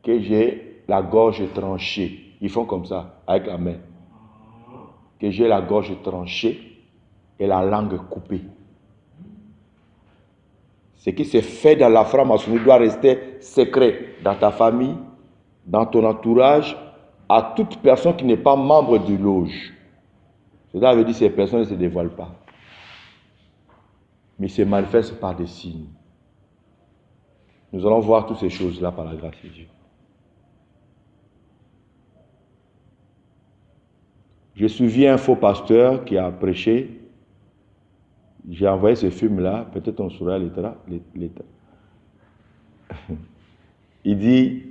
que j'ai la gorge tranchée. Ils font comme ça, avec la main. Que j'ai la gorge tranchée et la langue coupée. Ce qui se fait dans la franc-maçonnerie doit rester secret dans ta famille, dans ton entourage, à toute personne qui n'est pas membre du loge. Cela veut dire que ces personnes ne se dévoilent pas. Mais se manifestent par des signes. Nous allons voir toutes ces choses-là par la grâce de Dieu. Je souviens un faux pasteur qui a prêché. J'ai envoyé ce film-là, peut-être on saura l'état. Il dit,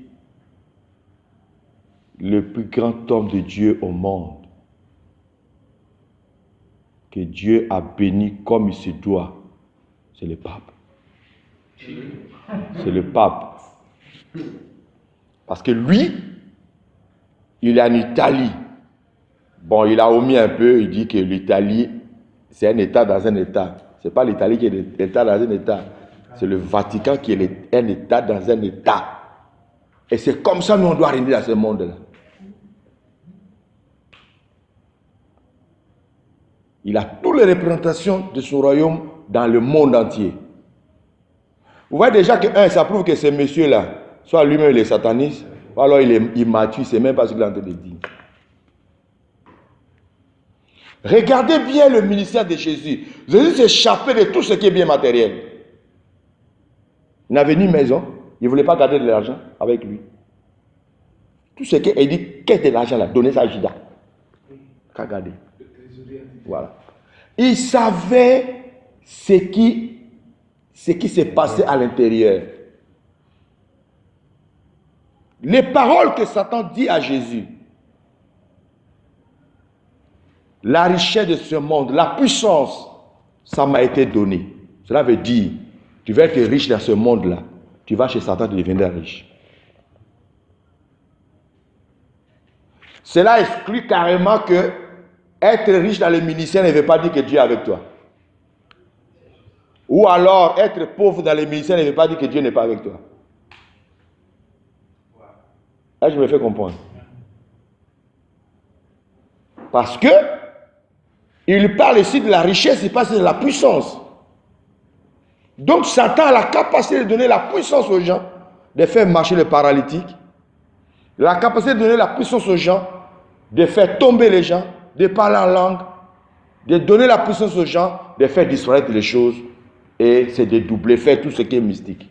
le plus grand homme de Dieu au monde, que Dieu a béni comme il se doit, c'est le pape. C'est le pape. Parce que lui, il est en Italie. Bon, il a omis un peu, il dit que l'Italie, c'est un État dans un État. Ce n'est pas l'Italie qui est un État dans un État. C'est le Vatican qui est un État dans un État. Et c'est comme ça que nous on doit régner dans ce monde-là. Il a toutes les représentations de son royaume dans le monde entier. Vous voyez déjà que, ça prouve que ce monsieur-là, soit lui-même il est sataniste, ou alors il est immature, c'est même pas ce qu'il est en train de dire. Regardez bien le ministère de Jésus. Jésus s'échappait de tout ce qui est bien matériel. Il n'avait ni maison, il ne voulait pas garder de l'argent avec lui. Tout ce qui est dit, qu'est-ce de l'argent là? Donnez ça à Judas. Qu'à garder. Voilà. Il savait ce qui s'est passé à l'intérieur. Les paroles que Satan dit à Jésus, la richesse de ce monde, la puissance, ça m'a été donné. Cela veut dire, tu vas être riche dans ce monde-là. Tu vas chez Satan, tu deviendras riche. Cela exclut carrément que être riche dans le ministère ne veut pas dire que Dieu est avec toi. Ou alors, être pauvre dans le ministère ne veut pas dire que Dieu n'est pas avec toi. Là, je me fais comprendre. Parce que il parle ici de la richesse, il parle de la puissance. Donc Satan a la capacité de donner la puissance aux gens, de faire marcher les paralytiques, la capacité de donner la puissance aux gens, de faire tomber les gens, de parler en langue, de donner la puissance aux gens, de faire disparaître les choses, et c'est de doubler, faire tout ce qui est mystique.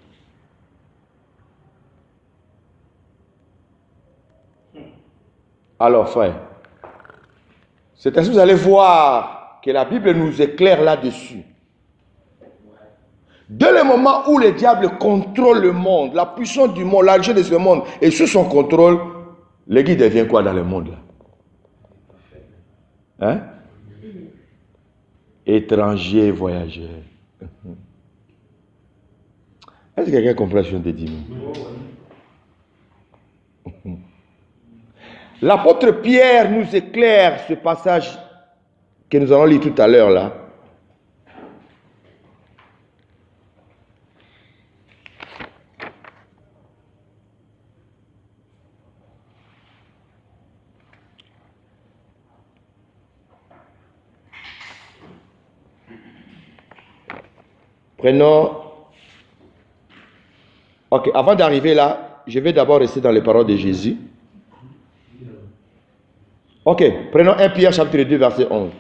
Alors frère, c'est ainsi que vous allez voir que la Bible nous éclaire là-dessus. Dès le moment où le diable contrôle le monde, la puissance du monde, la richesse de ce monde est sous son contrôle, l'Église devient quoi dans le monde là? Hein? Étranger, voyageur. Est-ce que quelqu'un comprend ce que je te dis? L'apôtre Pierre nous éclaire ce passage que nous allons lire tout à l'heure là. Prenons... Ok, avant d'arriver là, je vais d'abord rester dans les paroles de Jésus. Ok, prenons 1 Pierre chapitre 2 verset 11.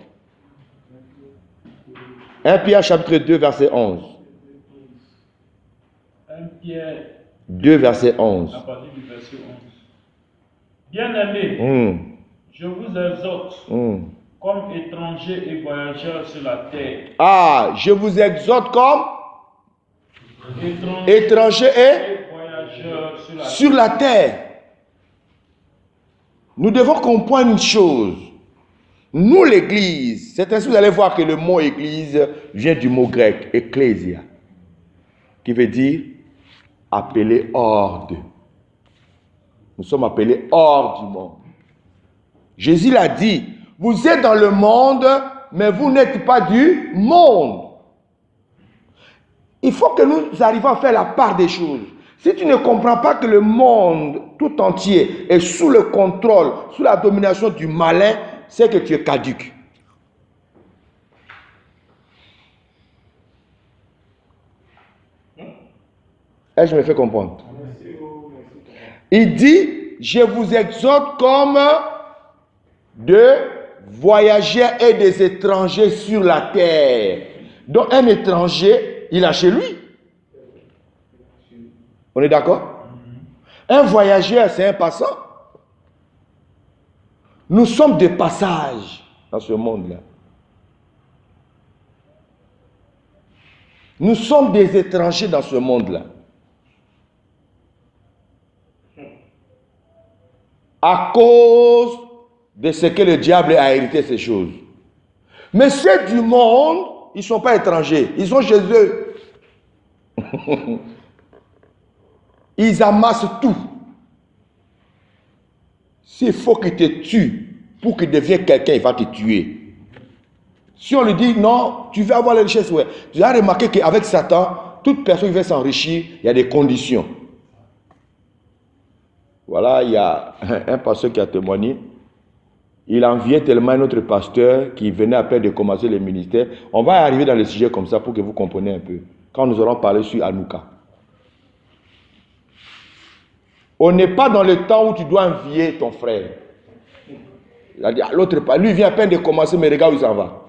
1 Pierre chapitre 2 verset 11. 1 Pierre 2 verset 11. à partir du verset 11. Bien-aimés, je vous exhorte comme étrangers et voyageurs sur la terre. Ah, je vous exhorte comme étrangers et voyageurs sur la terre. Nous devons comprendre une chose. Nous, l'église, c'est ainsi que vous allez voir que le mot église vient du mot grec, ecclésia, qui veut dire appelé hors de. Nous sommes appelés hors du monde. Jésus l'a dit, vous êtes dans le monde, mais vous n'êtes pas du monde. Il faut que nous arrivions à faire la part des choses. Si tu ne comprends pas que le monde tout entier est sous le contrôle, sous la domination du malin, c'est que tu es caduc. Est-ce que je me fais comprendre? Il dit, je vous exhorte comme de voyageurs et des étrangers sur la terre. Donc un étranger, il a chez lui. On est d'accord? Un voyageur, c'est un passant. Nous sommes de passage dans ce monde-là. Nous sommes des étrangers dans ce monde-là. À cause de ce que le diable a hérité ces choses. Mais ceux du monde, ils ne sont pas étrangers. Ils sont chez eux. Ils amassent tout. S'il faut qu'il te tue pour qu'il devienne quelqu'un, il va te tuer. Si on lui dit non, tu vas avoir les richesses, ouais. Tu as remarqué qu'avec Satan, toute personne qui veut s'enrichir, il y a des conditions. Voilà, il y a un pasteur qui a témoigné. Il enviait tellement un autre pasteur qui venait à peine de commencer le ministère. On va arriver dans les sujets comme ça pour que vous compreniez un peu. Quand nous aurons parlé sur Hanouka. On n'est pas dans le temps où tu dois envier ton frère. L'autre, lui vient à peine de commencer, mais regarde où il s'en va.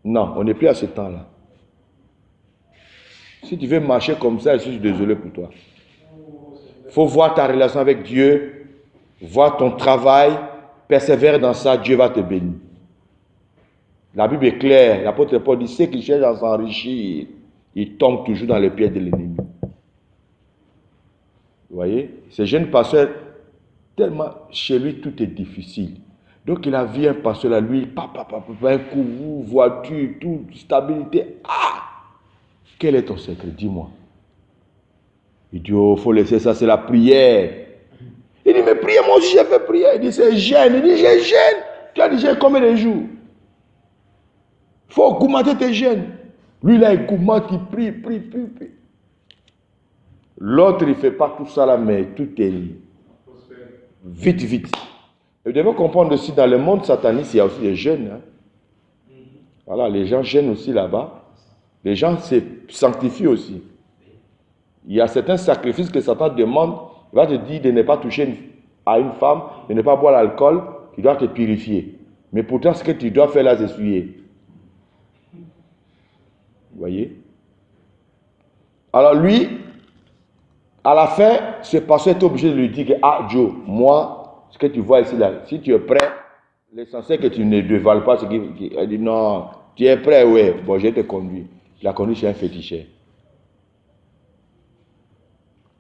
Non, on n'est plus à ce temps-là. Si tu veux marcher comme ça, je suis désolé pour toi. Il faut voir ta relation avec Dieu, voir ton travail, persévérer dans ça, Dieu va te bénir. La Bible est claire, l'apôtre Paul dit, ceux qui cherchent à s'enrichir, ils tombent toujours dans les pieds de l'ennemi. Vous voyez, ce jeune pasteur, tellement chez lui tout est difficile. Donc il a vu un pasteur là, lui, un coup, voiture, tout, stabilité. Ah! Quel est ton secret? Dis-moi. Il dit, oh, il faut laisser ça, c'est la prière. Il dit, mais prière, moi aussi j'ai fait prière. Il dit, c'est jeûne. Il dit, j'ai jeûne. Tu as dit, j'ai combien de jours? Il faut augmenter tes jeûnes. Lui, là, il augmente, il prie. L'autre, il ne fait pas tout ça là, mais tout est vite. Et vous devez comprendre aussi, dans le monde sataniste, il y a aussi des jeûnes. Hein. Voilà, les gens jeûnent aussi là-bas. Les gens se sanctifient aussi. Il y a certains sacrifices que Satan demande. Il va te dire de ne pas toucher à une femme, de ne pas boire l'alcool, qui doit te purifier. Mais pourtant, ce que tu dois faire là, c'est essuyer. Vous voyez? Alors lui, à la fin, ce pasteur est obligé de lui dire que, ah Joe, moi, ce que tu vois ici, là, si tu es prêt, l'essentiel que tu ne dévoiles pas, c'est qu'il dit non, tu es prêt, oui, bon, je te conduis. Il a conduit chez un féticheur.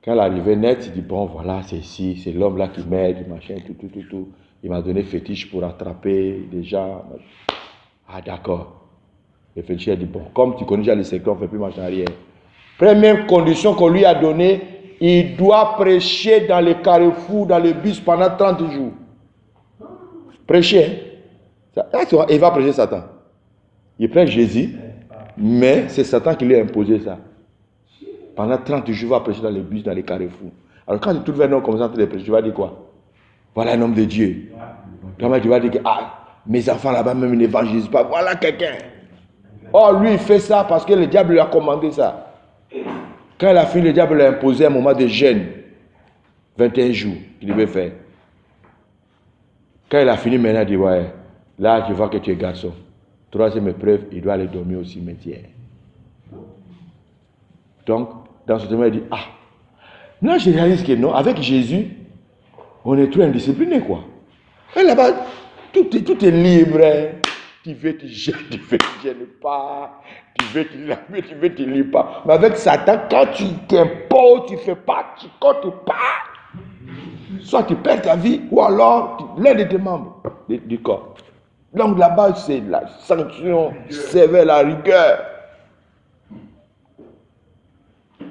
Quand elle arrivait net, il dit, bon, voilà, c'est ici, c'est l'homme là qui m'aide, machin, tout. Il m'a donné fétiche pour attraper des gens. Ah, d'accord. Le féticheur dit, bon, comme tu connais déjà les secrets, on ne fait plus marche arrière. Première condition qu'on lui a donnée, il doit prêcher dans les carrefours, dans le bus pendant 30 jours. Prêcher. Il va prêcher Satan. Il prêche Jésus, mais c'est Satan qui lui a imposé ça. Pendant 30 jours, il va prêcher dans les bus, dans les carrefours. Alors quand tu trouves un homme comme ça, tu vas dire quoi? Voilà un homme de Dieu. Tu vas dire que mes enfants là-bas même ils n'évangélisent pas. Voilà quelqu'un. Oh, lui il fait ça parce que le diable lui a commandé ça. Quand il a fini, le diable lui a imposé un moment de jeûne. 21 jours qu'il devait faire. Quand il a fini maintenant, il dit, ouais, là tu vois que tu es garçon. Troisième épreuve, il doit aller dormir au cimetière. Donc, dans ce moment, il dit, ah, là je réalise que non, avec Jésus, on est trop indiscipliné, quoi. Et là-bas, tout est libre. Hein. Tu veux, tu jettes, tu veux, tu gênes pas. Tu veux, tu veux, tu lis pas. Mais avec Satan, quand tu t'imposes, tu fais pas, tu comptes pas. Soit tu perds ta vie, ou alors l'un de tes membres du corps. Donc là-bas, c'est la sanction sévère, la rigueur. Vous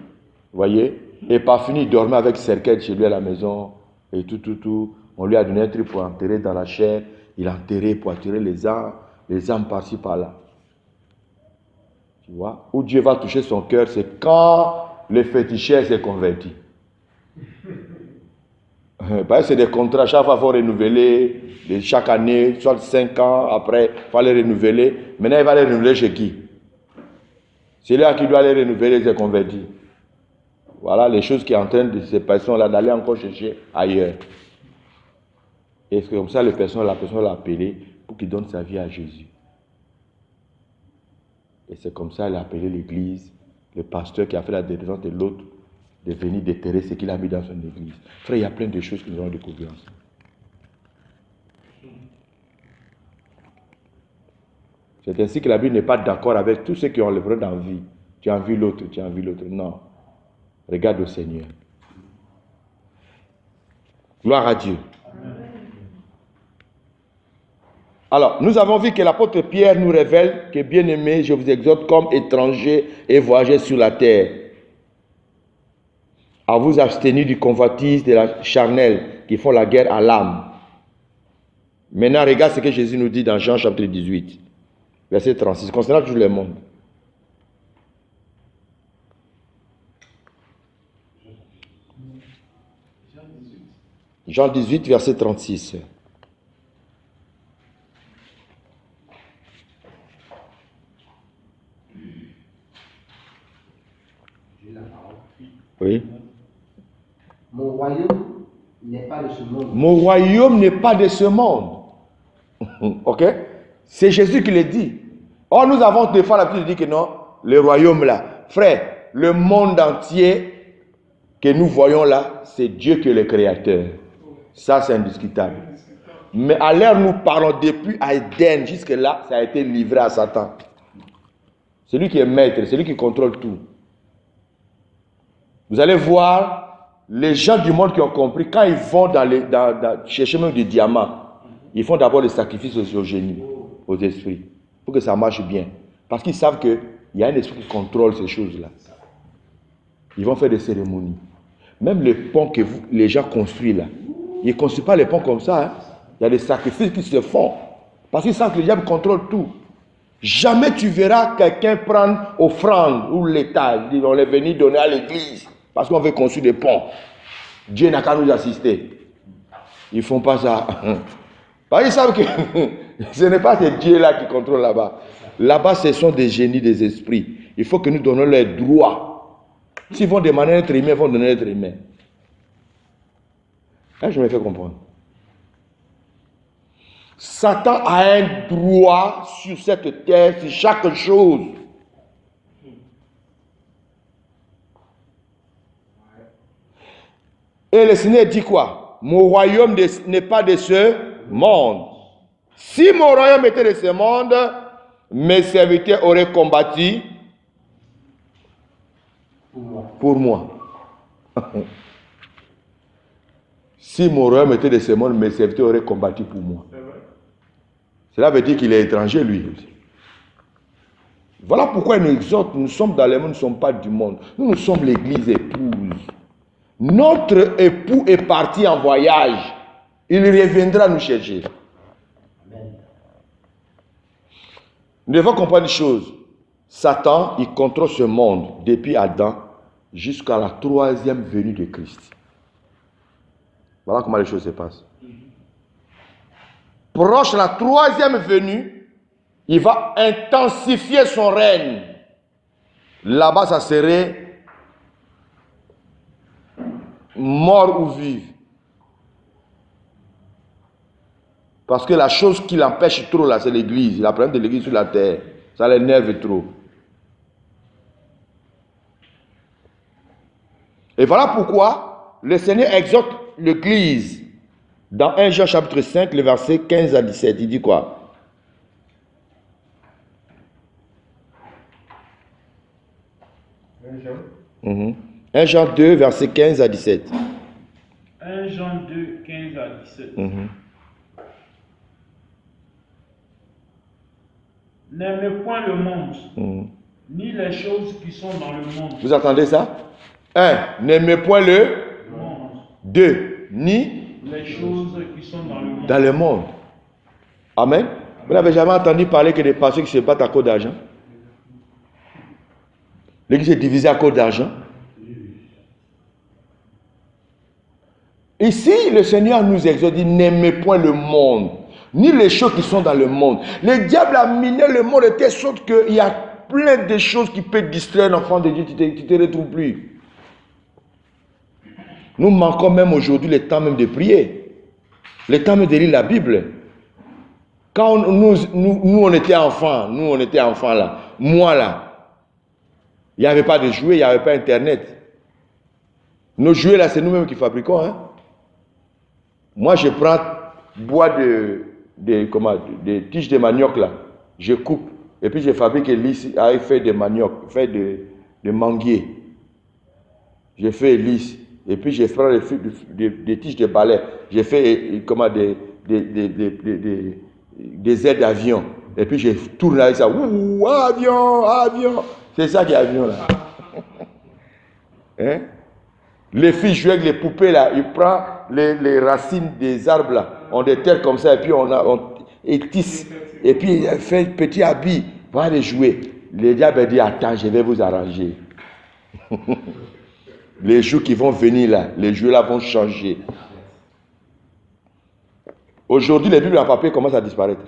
voyez? Et pas fini, il dormait avec cercueil chez lui à la maison. Et tout. On lui a donné un truc pour enterrer dans la chair. Il a enterré pour attirer les âmes par-ci, par-là. Tu vois? Où Dieu va toucher son cœur, c'est quand le féticheur s'est converti. Parce que c'est des contrats, chaque fois il faut renouveler, chaque année, soit 5 ans, après, il faut les renouveler. Maintenant, il va les renouveler chez qui? C'est là qui doit les renouveler, il s'est converti. Voilà les choses qui entraînent ces personnes-là d'aller encore chercher ailleurs. Et c'est comme ça la personne l'a appelé pour qu'il donne sa vie à Jésus. Et c'est comme ça qu'il a appelé l'église, le pasteur qui a fait la délivrance de l'autre, de venir déterrer ce qu'il a mis dans son église. Frère, il y a plein de choses que nous allons découvrir ensemble. C'est ainsi que la Bible n'est pas d'accord avec tous ceux qui ont le vrai d'envie. Tu as envie l'autre, tu as envie l'autre. Non. Regarde au Seigneur. Gloire à Dieu. Alors, nous avons vu que l'apôtre Pierre nous révèle que, bien-aimés, je vous exhorte comme étrangers et voyageurs sur la terre, à vous abstenir du convoitise de la charnelle qui font la guerre à l'âme. Maintenant, regarde ce que Jésus nous dit dans Jean chapitre 18, verset 36, concernant tout le monde. Jean 18, verset 36. Oui. Mon royaume n'est pas de ce monde. Mon royaume n'est pas de ce monde. Ok? C'est Jésus qui le dit. Or, nous avons des fois l'habitude de dire que non, le royaume là. Frère, le monde entier que nous voyons là, c'est Dieu qui est le créateur. Ça, c'est indiscutable. Mais à l'heure où nous parlons, depuis Éden jusque-là, ça a été livré à Satan. C'est lui qui est maître, c'est lui qui contrôle tout. Vous allez voir, les gens du monde qui ont compris, quand ils vont chercher même des diamants, ils font d'abord le sacrifice aux génies, aux esprits, pour que ça marche bien. Parce qu'ils savent qu'il y a un esprit qui contrôle ces choses-là. Ils vont faire des cérémonies. Même les ponts que les gens construisent là, ils ne construisent pas les ponts comme ça. Hein. Il y a des sacrifices qui se font. Parce qu'ils savent que le diable contrôle tout. Jamais tu verras quelqu'un prendre offrande ou l'État, on est venu donner à l'église parce qu'on veut construire des ponts. Dieu n'a qu'à nous assister. Ils ne font pas ça. Parce qu'ils savent que ce n'est pas ce Dieu-là qui contrôle là-bas. Là-bas, ce sont des génies des esprits. Il faut que nous donnons les droits. S'ils vont demander un être humain, ils vont donner un être humain. Là, je me fais comprendre. Satan a un droit sur cette terre, sur chaque chose. Et le Seigneur dit quoi? Mon royaume n'est pas de ce monde. Si mon royaume était de ce monde, mes serviteurs auraient combattu pour moi. Si mon royaume était de ce monde, mes serviteurs auraient combattu pour moi. Cela veut dire qu'il est étranger, lui aussi. Voilà pourquoi il nous exhorte. Nous sommes dans le monde, nous ne sommes pas du monde. Nous sommes l'église épouse. Notre époux est parti en voyage. Il reviendra nous chercher. Amen. Nous devons comprendre une chose. Satan, il contrôle ce monde depuis Adam jusqu'à la troisième venue de Christ. Voilà comment les choses se passent. Proche de la troisième venue, il va intensifier son règne. Là-bas, ça serait mort ou vive. Parce que la chose qui l'empêche trop là, c'est l'église. La présence de l'église sur la terre. Ça l'énerve trop. Et voilà pourquoi le Seigneur exhorte l'église dans 1 Jean chapitre 5, le verset 15 à 17. Il dit quoi? 1 Jean 2, verset 15 à 17. 1 Jean 2, 15 à 17. N'aimez point le monde, ni les choses qui sont dans le monde. Vous entendez ça? 1. N'aimez point le monde. 2. Ni les choses qui sont dans le monde. Dans le monde. Amen. Vous n'avez jamais entendu parler que des pasteurs qui se battent à cause d'argent? L'église est divisée à cause d'argent. Ici, le Seigneur nous exhorte, dit, n'aimez point le monde, ni les choses qui sont dans le monde. Le diable a miné le monde de telle sorte qu'il y a plein de choses qui peuvent distraire l'enfant de Dieu, tu ne te retrouves plus. Nous manquons même aujourd'hui le temps même de prier, le temps même de lire la Bible. Quand nous on était enfants, là, moi là, il n'y avait pas de jouets, il n'y avait pas Internet. Nos jouets là, c'est nous-mêmes qui fabriquons. Hein? Moi, je prends bois de tiges de manioc là, je coupe et puis je fabrique lisse avec feuilles de manioc, feuilles de manguier. Je fais lisse et puis je prends des tiges de balai, je fais des ailes d'avion et puis je tourne avec ça. Ouh, avion, avion. C'est ça qui est avion là. Hein? Les filles jouent avec les poupées là, ils prennent les racines des arbres là, on des terres comme ça et puis on tisse et puis il fait un petit habit, voilà les jouets. Le diable dit attends, je vais vous arranger. Les jours qui vont venir là, les jouets là vont changer. Aujourd'hui, les bibles en papier commencent à disparaître.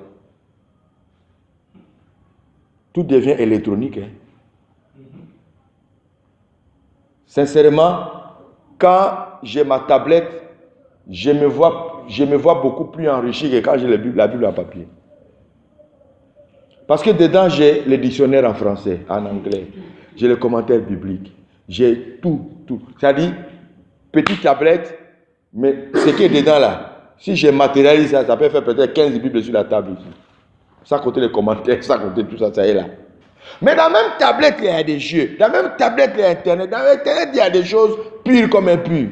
Tout devient électronique. Hein. Sincèrement, quand j'ai ma tablette, je me vois beaucoup plus enrichi que quand j'ai la Bible en papier. Parce que dedans, j'ai le dictionnaire en français, en anglais, j'ai le commentaire biblique, j'ai tout. C'est-à-dire, petite tablette, mais ce qui est dedans là, si je matérialise ça, ça peut faire peut-être 15 Bibles sur la table ici. Ça compter les commentaires, ça compter tout ça, ça est là. Mais dans la même tablette, il y a des jeux. Dans la même tablette, il y a Internet. Dans Internet, il y a des choses pures comme impures.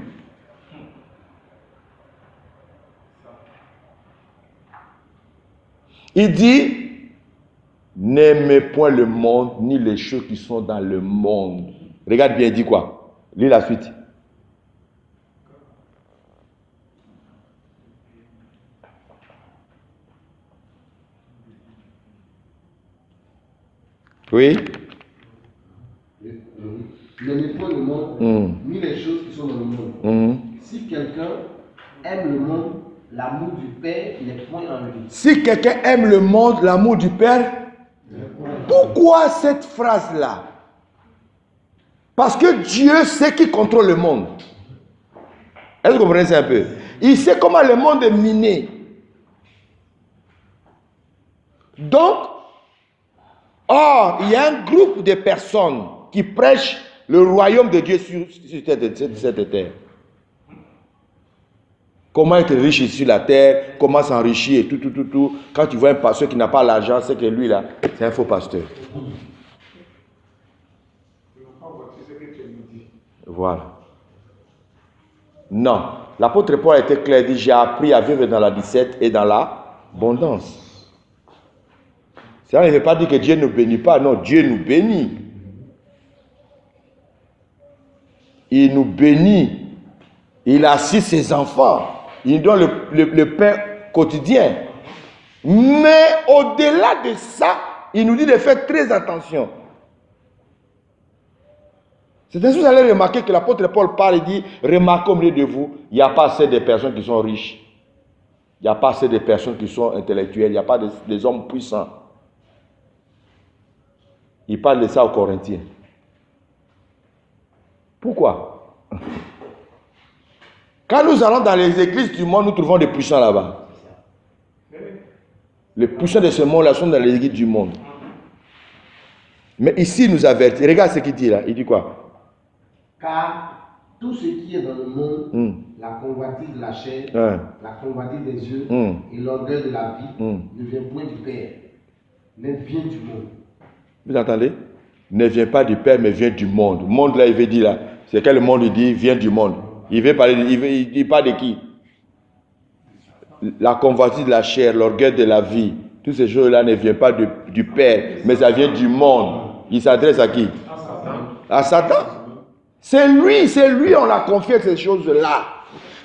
Il dit, n'aimez point le monde, ni les choses qui sont dans le monde. Regarde bien, il dit quoi? Lis la suite. Oui. N'aimez point le monde, ni les choses qui sont dans le monde. Si quelqu'un aime le monde, l'amour du Père n'est point en lui. Si quelqu'un aime le monde, l'amour du Père, pourquoi cette phrase-là? Parce que Dieu sait qui contrôle le monde. Est-ce que vous comprenez ça un peu? Il sait comment le monde est miné. Donc, il y a un groupe de personnes qui prêchent le royaume de Dieu sur cette terre. Comment être riche ici sur la terre, comment s'enrichir et tout. Quand tu vois un pasteur qui n'a pas l'argent, c'est que lui là, c'est un faux pasteur. Voilà. Non. L'apôtre Paul a été clair, il dit, j'ai appris à vivre dans la disette et dans l'abondance. Ça ne veut pas dire que Dieu ne bénit pas. Non, Dieu nous bénit. Il nous bénit. Il assiste ses enfants. Il nous donne le pain quotidien. Mais au-delà de ça, il nous dit de faire très attention. C'est ainsi que vous allez remarquer que l'apôtre Paul parle et dit, remarquez au milieu de vous, il n'y a pas assez de personnes qui sont riches. Il n'y a pas assez de personnes qui sont intellectuelles. Il n'y a pas des hommes puissants. Il parle de ça aux Corinthiens. Pourquoi? Quand nous allons dans les églises du monde, nous trouvons des puissants là-bas. Les puissants de ce monde-là sont dans les églises du monde. Mais ici, il nous avertit. Regarde ce qu'il dit là. Il dit quoi? Car tout ce qui est dans le monde, la convoitise de la chair, la convoitise des yeux et l'orgueil de la vie, ne vient point du Père, mais vient du monde. Vous entendez? Ne vient pas du Père, mais vient du monde. Le monde là, il veut dire là. C'est quel monde il dit? Vient du monde. Il veut parler, il dit pas de qui? La convoitise de la chair, l'orgueil de la vie, toutes ces choses-là ne viennent pas du Père, mais ça vient du monde. Il s'adresse à qui? À Satan. C'est lui, on l'a confié ces choses-là.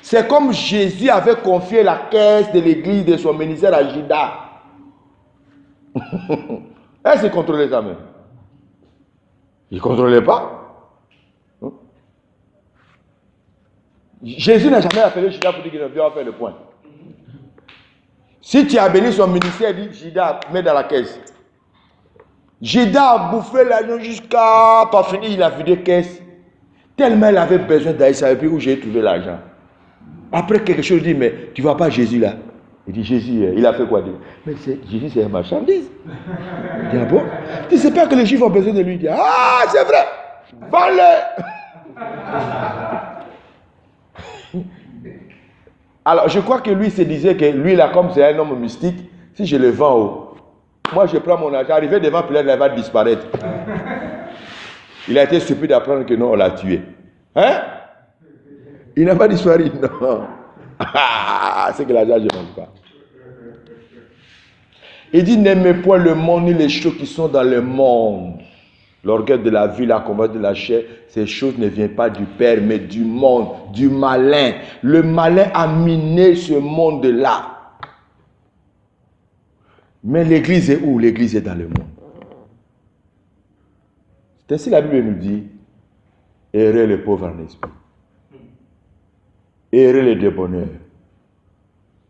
C'est comme Jésus avait confié la caisse de l'église de son ministère à Judas. Est-ce qu'il contrôlait ça même? Il ne contrôlait pas. Jésus n'a jamais appelé Judas pour dire qu'il vient faire le point. Si tu as béni son ministère, dit Judas, mets dans la caisse. Judas a bouffé l'argent jusqu'à pas fini, il a vidé caisse. Tellement il avait besoin d'aller, il ne savait plus où j'ai trouvé l'argent. Après quelque chose, il dit, mais tu ne vois pas Jésus là? Il dit, Jésus, il a fait quoi? Mais Jésus, c'est un marchandise. Il dit, ah bon? Tu ne sais pas que les Juifs ont besoin de lui. Il dit, ah, c'est vrai, vends-le. Alors, je crois que lui se disait que lui, là, comme c'est un homme mystique, si je le vends, moi, je prends mon argent, arrivé devant Pilate, il va disparaître. Il a été stupide d'apprendre que non, on l'a tué. Hein? Il n'a pas disparu, non. C'est que l'argent, je ne mange pas. Il dit, n'aimez point le monde ni les choses qui sont dans le monde. L'orgueil de la vie, la convoitise de la chair, ces choses ne viennent pas du Père, mais du monde, du malin. Le malin a miné ce monde-là. Mais l'église est où? L'église est dans le monde. C'est ainsi la Bible nous dit, errez les pauvres en esprit. Errez les débonneurs.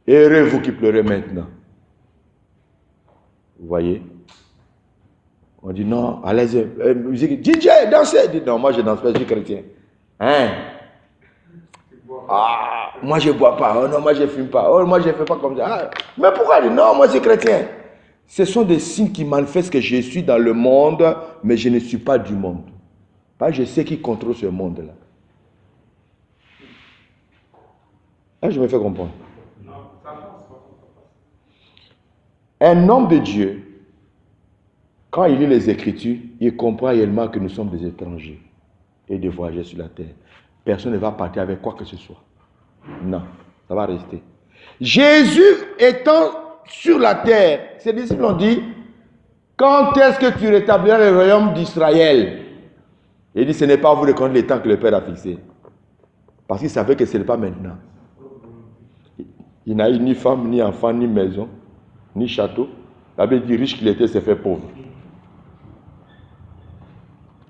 Errez vous qui pleurez maintenant. Vous voyez? On dit non, allez-y, musique, DJ, dansez. Il dit non, moi je danse pas, je suis chrétien. Hein? Ah, moi je bois pas, oh non, moi je fume pas, oh moi je fais pas comme ça. Ah, mais pourquoi? Il dit non, moi je suis chrétien. Ce sont des signes qui manifestent que je suis dans le monde, mais je ne suis pas du monde. Parce que je sais qui contrôle ce monde-là. Ah, je me fais comprendre. Un homme de Dieu, quand il lit les Écritures, il comprend réellement que nous sommes des étrangers et des voyageurs sur la terre. Personne ne va partir avec quoi que ce soit. Non, ça va rester. Jésus étant sur la terre, ses disciples ont dit, quand est-ce que tu rétabliras le royaume d'Israël? Il dit, ce n'est pas à vous de connaître les temps que le Père a fixé. Parce qu'il savait que ce n'est pas maintenant. Il n'a eu ni femme, ni enfant, ni maison, ni château. La Bible dit, riche qu'il était, s'est fait pauvre.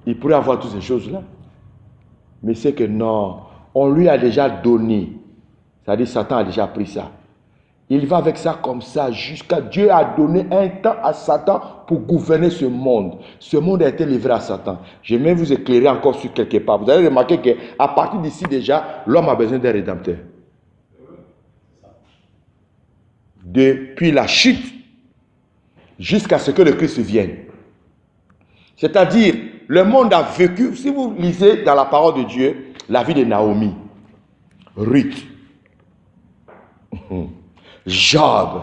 Il pourrait avoir toutes ces choses-là. Mais c'est que non, on lui a déjà donné. C'est-à-dire Satan a déjà pris ça. Il va avec ça comme ça jusqu'à Dieu a donné un temps à Satan pour gouverner ce monde. Ce monde a été livré à Satan. Je vais vous éclairer encore sur quelque part. Vous allez remarquer qu'à partir d'ici déjà, l'homme a besoin d'un rédempteur. Depuis la chute jusqu'à ce que le Christ vienne. C'est-à-dire, le monde a vécu, si vous lisez dans la parole de Dieu, la vie de Naomi, Ruth, Job.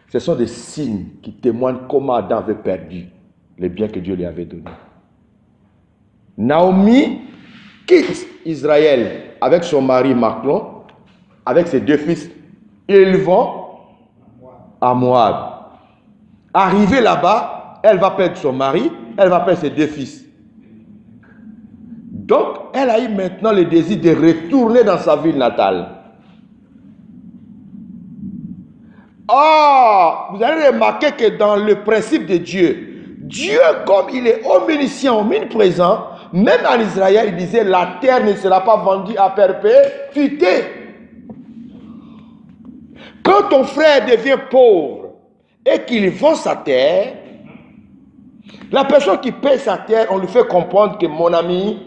Ce sont des signes qui témoignent comment Adam avait perdu les biens que Dieu lui avait donnés. Naomi quitte Israël avec son mari Machlon, avec ses deux fils. Ils vont à Moab. Arrivée là-bas, elle va perdre son mari, elle va perdre ses deux fils. Donc, elle a eu maintenant le désir de retourner dans sa ville natale. Or, vous allez remarquer que dans le principe de Dieu, Dieu, comme il est omniscient, omniprésent, même en Israël, il disait, la terre ne sera pas vendue à perpétuité. Quand ton frère devient pauvre et qu'il vend sa terre, la personne qui paye sa terre, on lui fait comprendre que mon ami,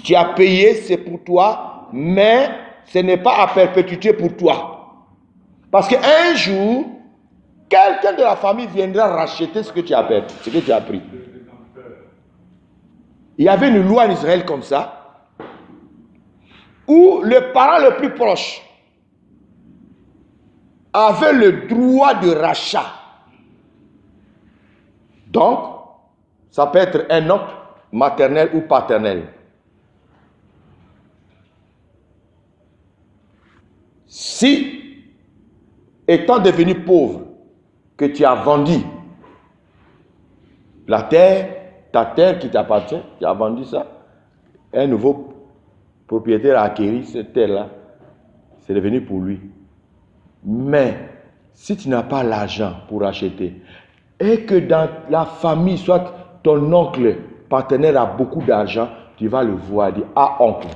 tu as payé, c'est pour toi, mais ce n'est pas à perpétuité pour toi. Parce qu'un jour, quelqu'un de la famille viendra racheter ce que tu as perdu, ce que tu as pris. Il y avait une loi en Israël comme ça, où le parent le plus proche avait le droit de rachat. Donc, ça peut être un oncle maternel ou paternel. Si, étant devenu pauvre, que tu as vendu la terre, ta terre qui t'appartient, tu as vendu ça, un nouveau propriétaire a acquis cette terre-là, c'est devenu pour lui. Mais, si tu n'as pas l'argent pour acheter, et que dans la famille, soit ton oncle partenaire a beaucoup d'argent, tu vas le voir et dire, ah oncle,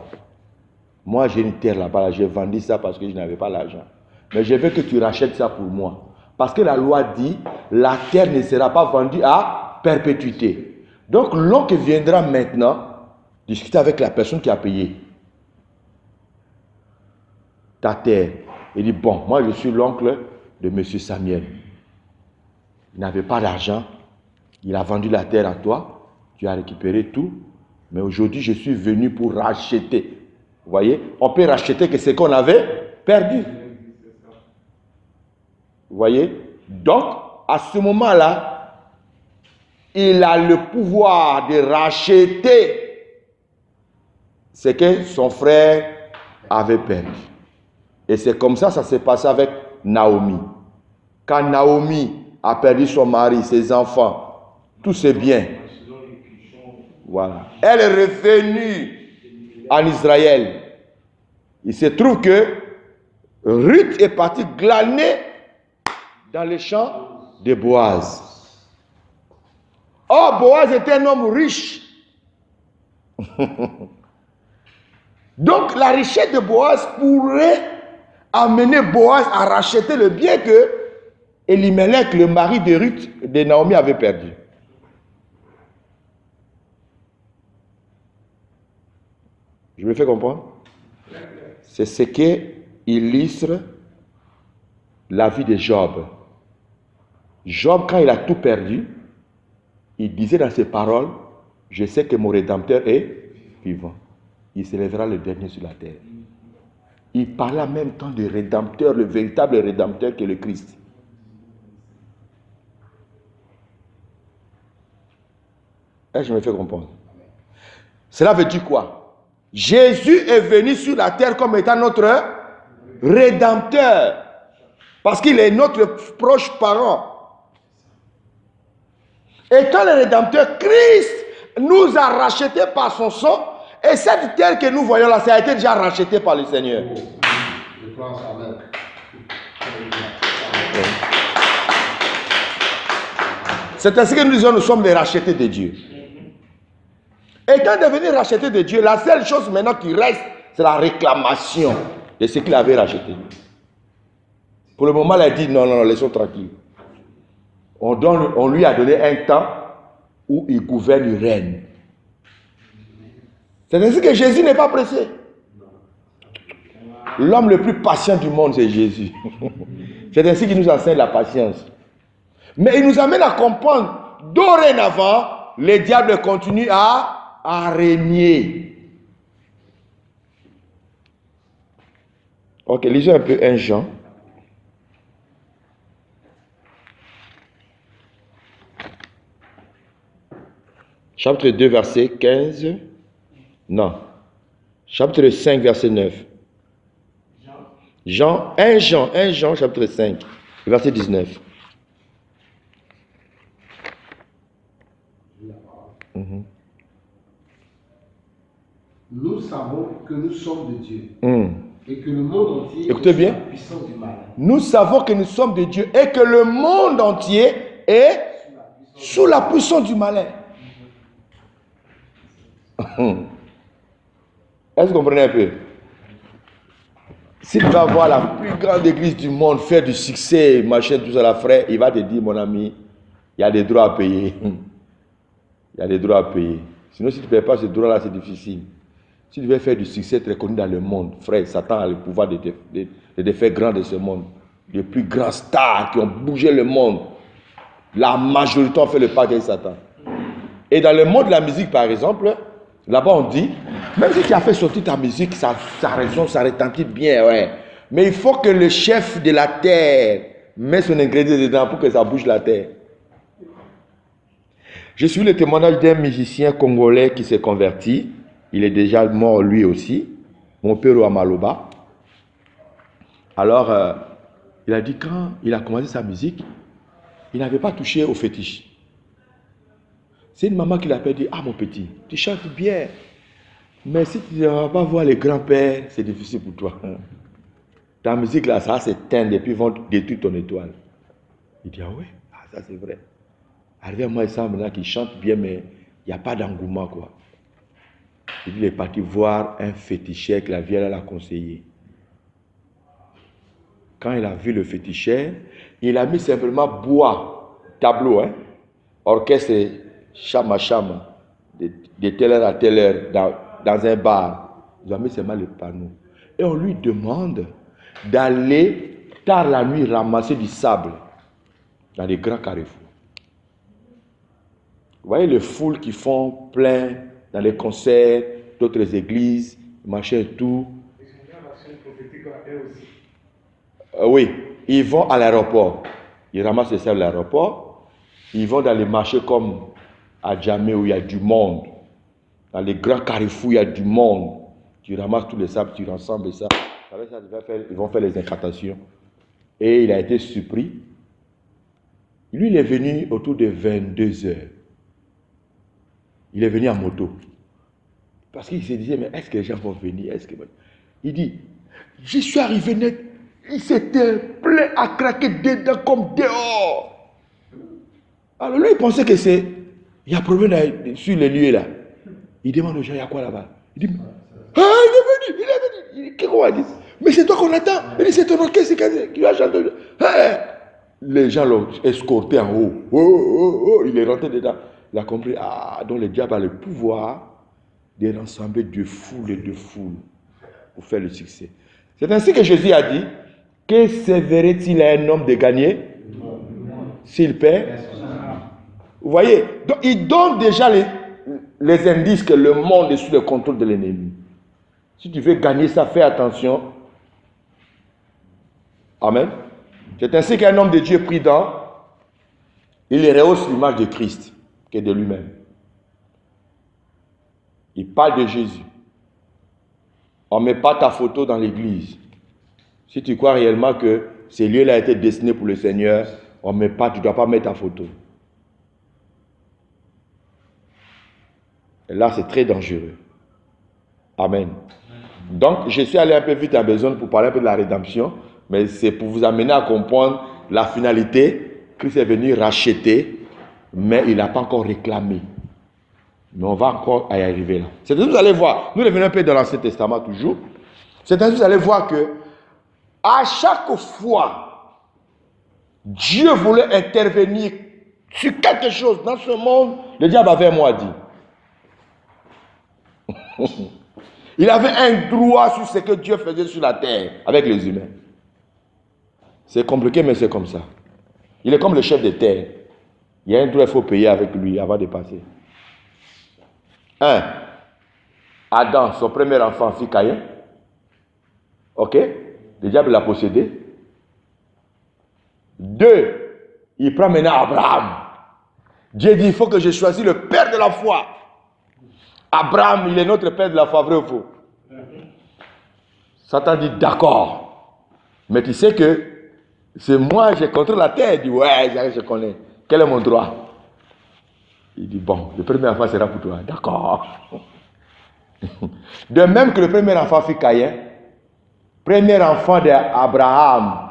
moi j'ai une terre là-bas, là, j'ai vendu ça parce que je n'avais pas l'argent. Mais je veux que tu rachètes ça pour moi. Parce que la loi dit, la terre ne sera pas vendue à perpétuité. Donc l'oncle viendra maintenant discuter avec la personne qui a payé ta terre. Il dit, bon, moi je suis l'oncle de M. Samuel. Il n'avait pas d'argent. Il a vendu la terre à toi. Tu as récupéré tout. Mais aujourd'hui, je suis venu pour racheter. Vous voyez, on peut racheter que ce qu'on avait perdu. Vous voyez? Donc, à ce moment-là, il a le pouvoir de racheter ce que son frère avait perdu. Et c'est comme ça s'est passé avec Naomi. Quand Naomi a perdu son mari, ses enfants, tous ses biens, voilà. Elle est revenue en Israël. Il se trouve que Ruth est partie glaner dans les champs de Boaz. Or, Boaz était un homme riche. Donc, la richesse de Boaz pourrait amener Boaz à racheter le bien que Elimelech, le mari de Ruth, de Naomi, avait perdu. Je me fais comprendre? C'est ce qui illustre la vie de Job. Job, quand il a tout perdu, il disait dans ses paroles, je sais que mon Rédempteur est vivant. Il s'élèvera le dernier sur la terre. Il parlait en même temps du Rédempteur, le véritable Rédempteur qui est le Christ. Est-ce que je me fais comprendre? Cela veut dire quoi? Jésus est venu sur la terre comme étant notre Rédempteur. Parce qu'il est notre proche parent. Étant le Rédempteur, Christ nous a rachetés par son sang. Et cette terre que nous voyons là, ça a été déjà racheté par le Seigneur. C'est ainsi que nous disons, nous sommes les rachetés de Dieu. Étant devenus rachetés de Dieu, la seule chose maintenant qui reste, c'est la réclamation de ce qu'il avait racheté. Pour le moment, il a dit non, non, non, laissons tranquille. On lui a donné un temps où il gouverne, il règne. C'est ainsi que Jésus n'est pas pressé. L'homme le plus patient du monde, c'est Jésus. C'est ainsi qu'il nous enseigne la patience. Mais il nous amène à comprendre, dorénavant, le diable continue à régner. Ok, lisons un peu 1 Jean. Chapitre 2, verset 15. Non. Chapitre 5, verset 9. Jean, 1 Jean, chapitre 5, verset 19. Nous savons que nous sommes de Dieu et que le monde entier Écoutez bien. est sous la puissance du mal. Nous savons que nous sommes de Dieu et que le monde entier est sous la puissance du malin. Est-ce que vous comprenez un peu? S'il va voir la plus grande église du monde faire du succès, machin, tout ça, la frère, il va te dire, mon ami, il y a des droits à payer. Il y a des droits à payer. Sinon, si tu ne payes pas ce droit-là, c'est difficile. Si tu veux faire du succès très connu dans le monde, frère, Satan a le pouvoir de te faire grand de ce monde. Les plus grands stars qui ont bougé le monde, la majorité ont fait le pas avec Satan. Et dans le monde de la musique, par exemple, là-bas on dit, même si tu as fait sortir ta musique, ça résonne, ça retentit bien, ouais. Mais il faut que le chef de la terre mette son ingrédient dedans pour que ça bouge la terre. Je suis le témoignage d'un musicien congolais qui s'est converti. Il est déjà mort lui aussi, mon père à Maloba. Alors, il a dit quand il a commencé sa musique, il n'avait pas touché au fétiche. C'est une maman qui l'a dit, ah mon petit, tu chantes bien, mais si tu ne vas pas voir les grands-pères, c'est difficile pour toi. Ta musique là, ça s'éteindre et puis ils vont détruire ton étoile. Il dit, ah ouais, ah, ça c'est vrai. Arrivé à moi, il semble maintenant qu'il chante bien, mais il n'y a pas d'engouement quoi. Il est parti voir un féticheur que la vieille l'a conseillé. Quand il a vu le féticheur, il a mis simplement bois, tableau, hein, orchestre, chama, de telle heure à telle heure, dans un bar. Il a mis seulement le panneau. Et on lui demande d'aller tard la nuit ramasser du sable dans les grands carrefours. Vous voyez les foules qui font plein dans les concerts, d'autres églises, machin et tout. Oui, ils vont à l'aéroport. Ils ramassent le sable à l'aéroport. Ils vont dans les marchés comme à Djamé où il y a du monde. Dans les grands carrefours, il y a du monde. Tu ramasses tous les sables, tu rassembles ça. Avec ça, ils vont faire les incantations. Et il a été surpris. Lui, il est venu autour de 22 heures. Il est venu en moto. Parce qu'il se disait, mais est-ce que les gens vont venir? Il dit, je suis arrivé net, il s'était plein à craquer dedans comme dehors. Alors lui, il pensait que c'est, il y a un problème là, sur les lieux là. Il demande aux gens, il y a quoi là-bas? Il dit, ah, il est venu. Qu'est-ce qu'on va dire? Mais c'est toi qu'on attend. Il dit, c'est ton orchestre qui va chanter. Hey! Les gens l'ont escorté en haut. Oh, il est rentré dedans. Il a compris, ah, donc le diable a le pouvoir de rassembler de foules et de foules pour faire le succès. C'est ainsi que Jésus a dit, que servirait-il à un homme de gagner s'il perd? Vous voyez, donc il donne déjà les indices que le monde est sous le contrôle de l'ennemi. Si tu veux gagner ça, fais attention. Amen. C'est ainsi qu'un homme de Dieu prudent, il rehausse l'image de Christ que de lui-même. Il parle de Jésus. On ne met pas ta photo dans l'église. Si tu crois réellement que ce lieu-là a été destiné pour le Seigneur, on ne met pas, tu ne dois pas mettre ta photo. Et là, c'est très dangereux. Amen. Donc, je suis allé un peu vite en besoin pour parler un peu de la rédemption, mais c'est pour vous amener à comprendre la finalité. Christ est venu racheter, mais il n'a pas encore réclamé. Mais on va encore y arriver là. C'est-à-dire que vous allez voir, nous revenons un peu dans l'Ancien Testament toujours. C'est-à-dire que vous allez voir que à chaque fois, Dieu voulait intervenir sur quelque chose dans ce monde, le diable avait un mot à dire. Il avait un droit sur ce que Dieu faisait sur la terre avec les humains. C'est compliqué, mais c'est comme ça. Il est comme le chef de terre. Il y a un droit qu'il faut payer avec lui avant de passer. 1. Adam, son premier enfant, fit Caïn. Ok? Le diable l'a possédé. 2. Il prend maintenant Abraham. Dieu dit, il faut que je choisisse le père de la foi. Abraham, il est notre père de la foi, vrai ou faux? Satan dit, d'accord. Mais tu sais que c'est moi, j'ai contrôlé la terre. Il dit, ouais, je connais. Quel est mon droit? Il dit, bon, le premier enfant sera pour toi. D'accord. De même que le premier enfant fit Caïn, premier enfant d'Abraham,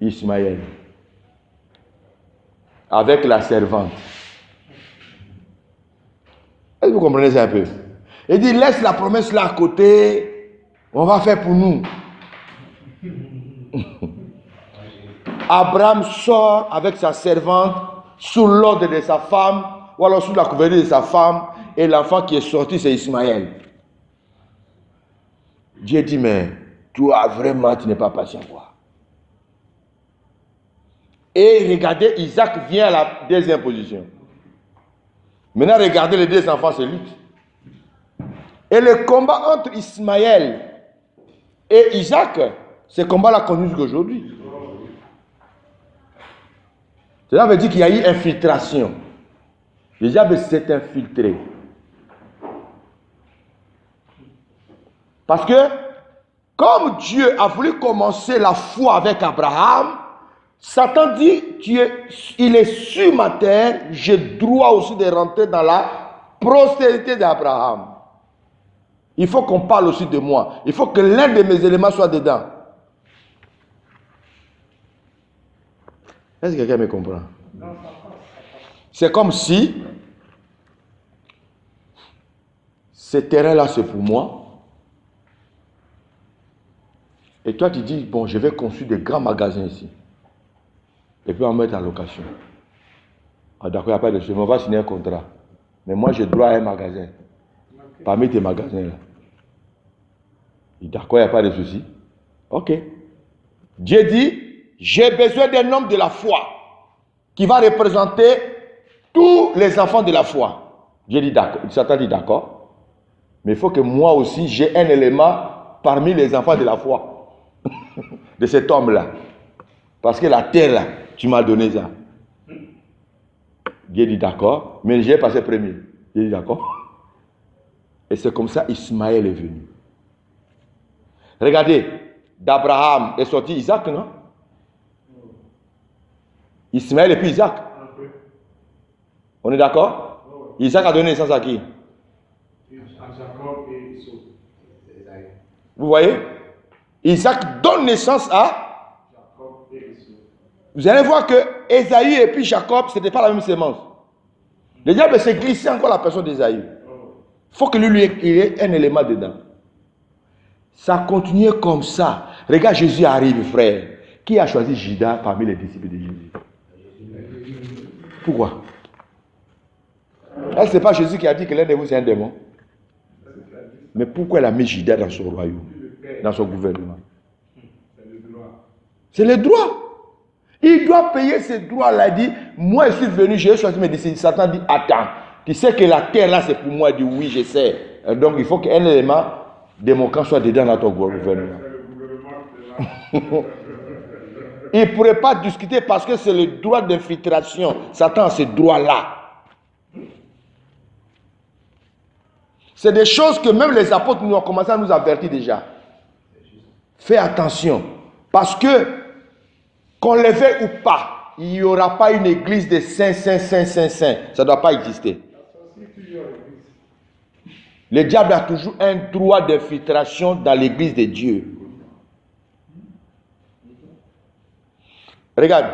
Ismaël, avec la servante. Est-ce que vous comprenez ça un peu? Il dit, laisse la promesse là à côté, on va faire pour nous. Abraham sort avec sa servante sous l'ordre de sa femme, ou alors sous la couverture de sa femme, et l'enfant qui est sorti, c'est Ismaël. Dieu dit, mais toi, vraiment, tu n'es pas patient, quoi. Et regardez, Isaac vient à la deuxième position. Maintenant, regardez les deux enfants se luttent. Et le combat entre Ismaël et Isaac, ce combat-là continue jusqu'aujourd'hui. Cela veut dire qu'il y a eu infiltration. Le diable s'est infiltré. Parce que, comme Dieu a voulu commencer la foi avec Abraham, Satan dit, il est sur ma terre, j'ai droit aussi de rentrer dans la postérité d'Abraham. Il faut qu'on parle aussi de moi. Il faut que l'un de mes éléments soit dedans. Est-ce que quelqu'un me comprend? C'est comme si ce terrain-là, c'est pour moi. Et toi, tu dis, bon, je vais construire des grands magasins ici. Et puis on va mettre en location. Ah, d'accord, il n'y a pas de souci, on va signer un contrat. Mais moi, j'ai droit à un magasin. Parmi tes magasins-là. D'accord, il n'y a pas de souci. Ok. Dieu dit, j'ai besoin d'un homme de la foi qui va représenter tous les enfants de la foi. Dieu dit d'accord. Satan dit d'accord. Mais il faut que moi aussi, j'ai un élément parmi les enfants de la foi. De cet homme-là. Parce que la terre, là, tu m'as donné ça. Dieu dit d'accord. Mais j'ai passé premier. Dieu dit d'accord. Et c'est comme ça Ismaël est venu. Regardez, d'Abraham est sorti Isaac, non? Ismaël et puis Isaac. On est d'accord? Isaac a donné naissance à qui? Vous voyez? Isaac donne naissance à... Vous allez voir que Ésaü et puis Jacob, ce n'était pas la même sémence. Le diable s'est glissé encore la personne d'Ésaü. Il faut que lui ait un élément dedans. Ça continuait comme ça. Regarde, Jésus arrive, frère. Qui a choisi Judas parmi les disciples de Jésus? Pourquoi? Est-ce que ce n'est pas Jésus qui a dit que l'un de vous c'est un démon? Mais pourquoi il a mis Judas dans son royaume, dans son gouvernement? C'est le droit. Il doit payer ses droits-là. Il dit, moi je suis venu, j'ai choisi mes disciples. Satan dit, attends, tu sais que la terre là c'est pour moi. Il dit, oui, je sais. Donc il faut qu'un élément de mon camp soit dedans dans ton gouvernement. Il ne pourrait pas discuter parce que c'est le droit d'infiltration. Satan a ce droit-là. C'est des choses que même les apôtres nous ont commencé à nous avertir déjà. Fais attention. Parce que, qu'on le veuille ou pas, il n'y aura pas une église de saints. Ça ne doit pas exister. Le diable a toujours un droit d'infiltration dans l'église de Dieu. Regarde,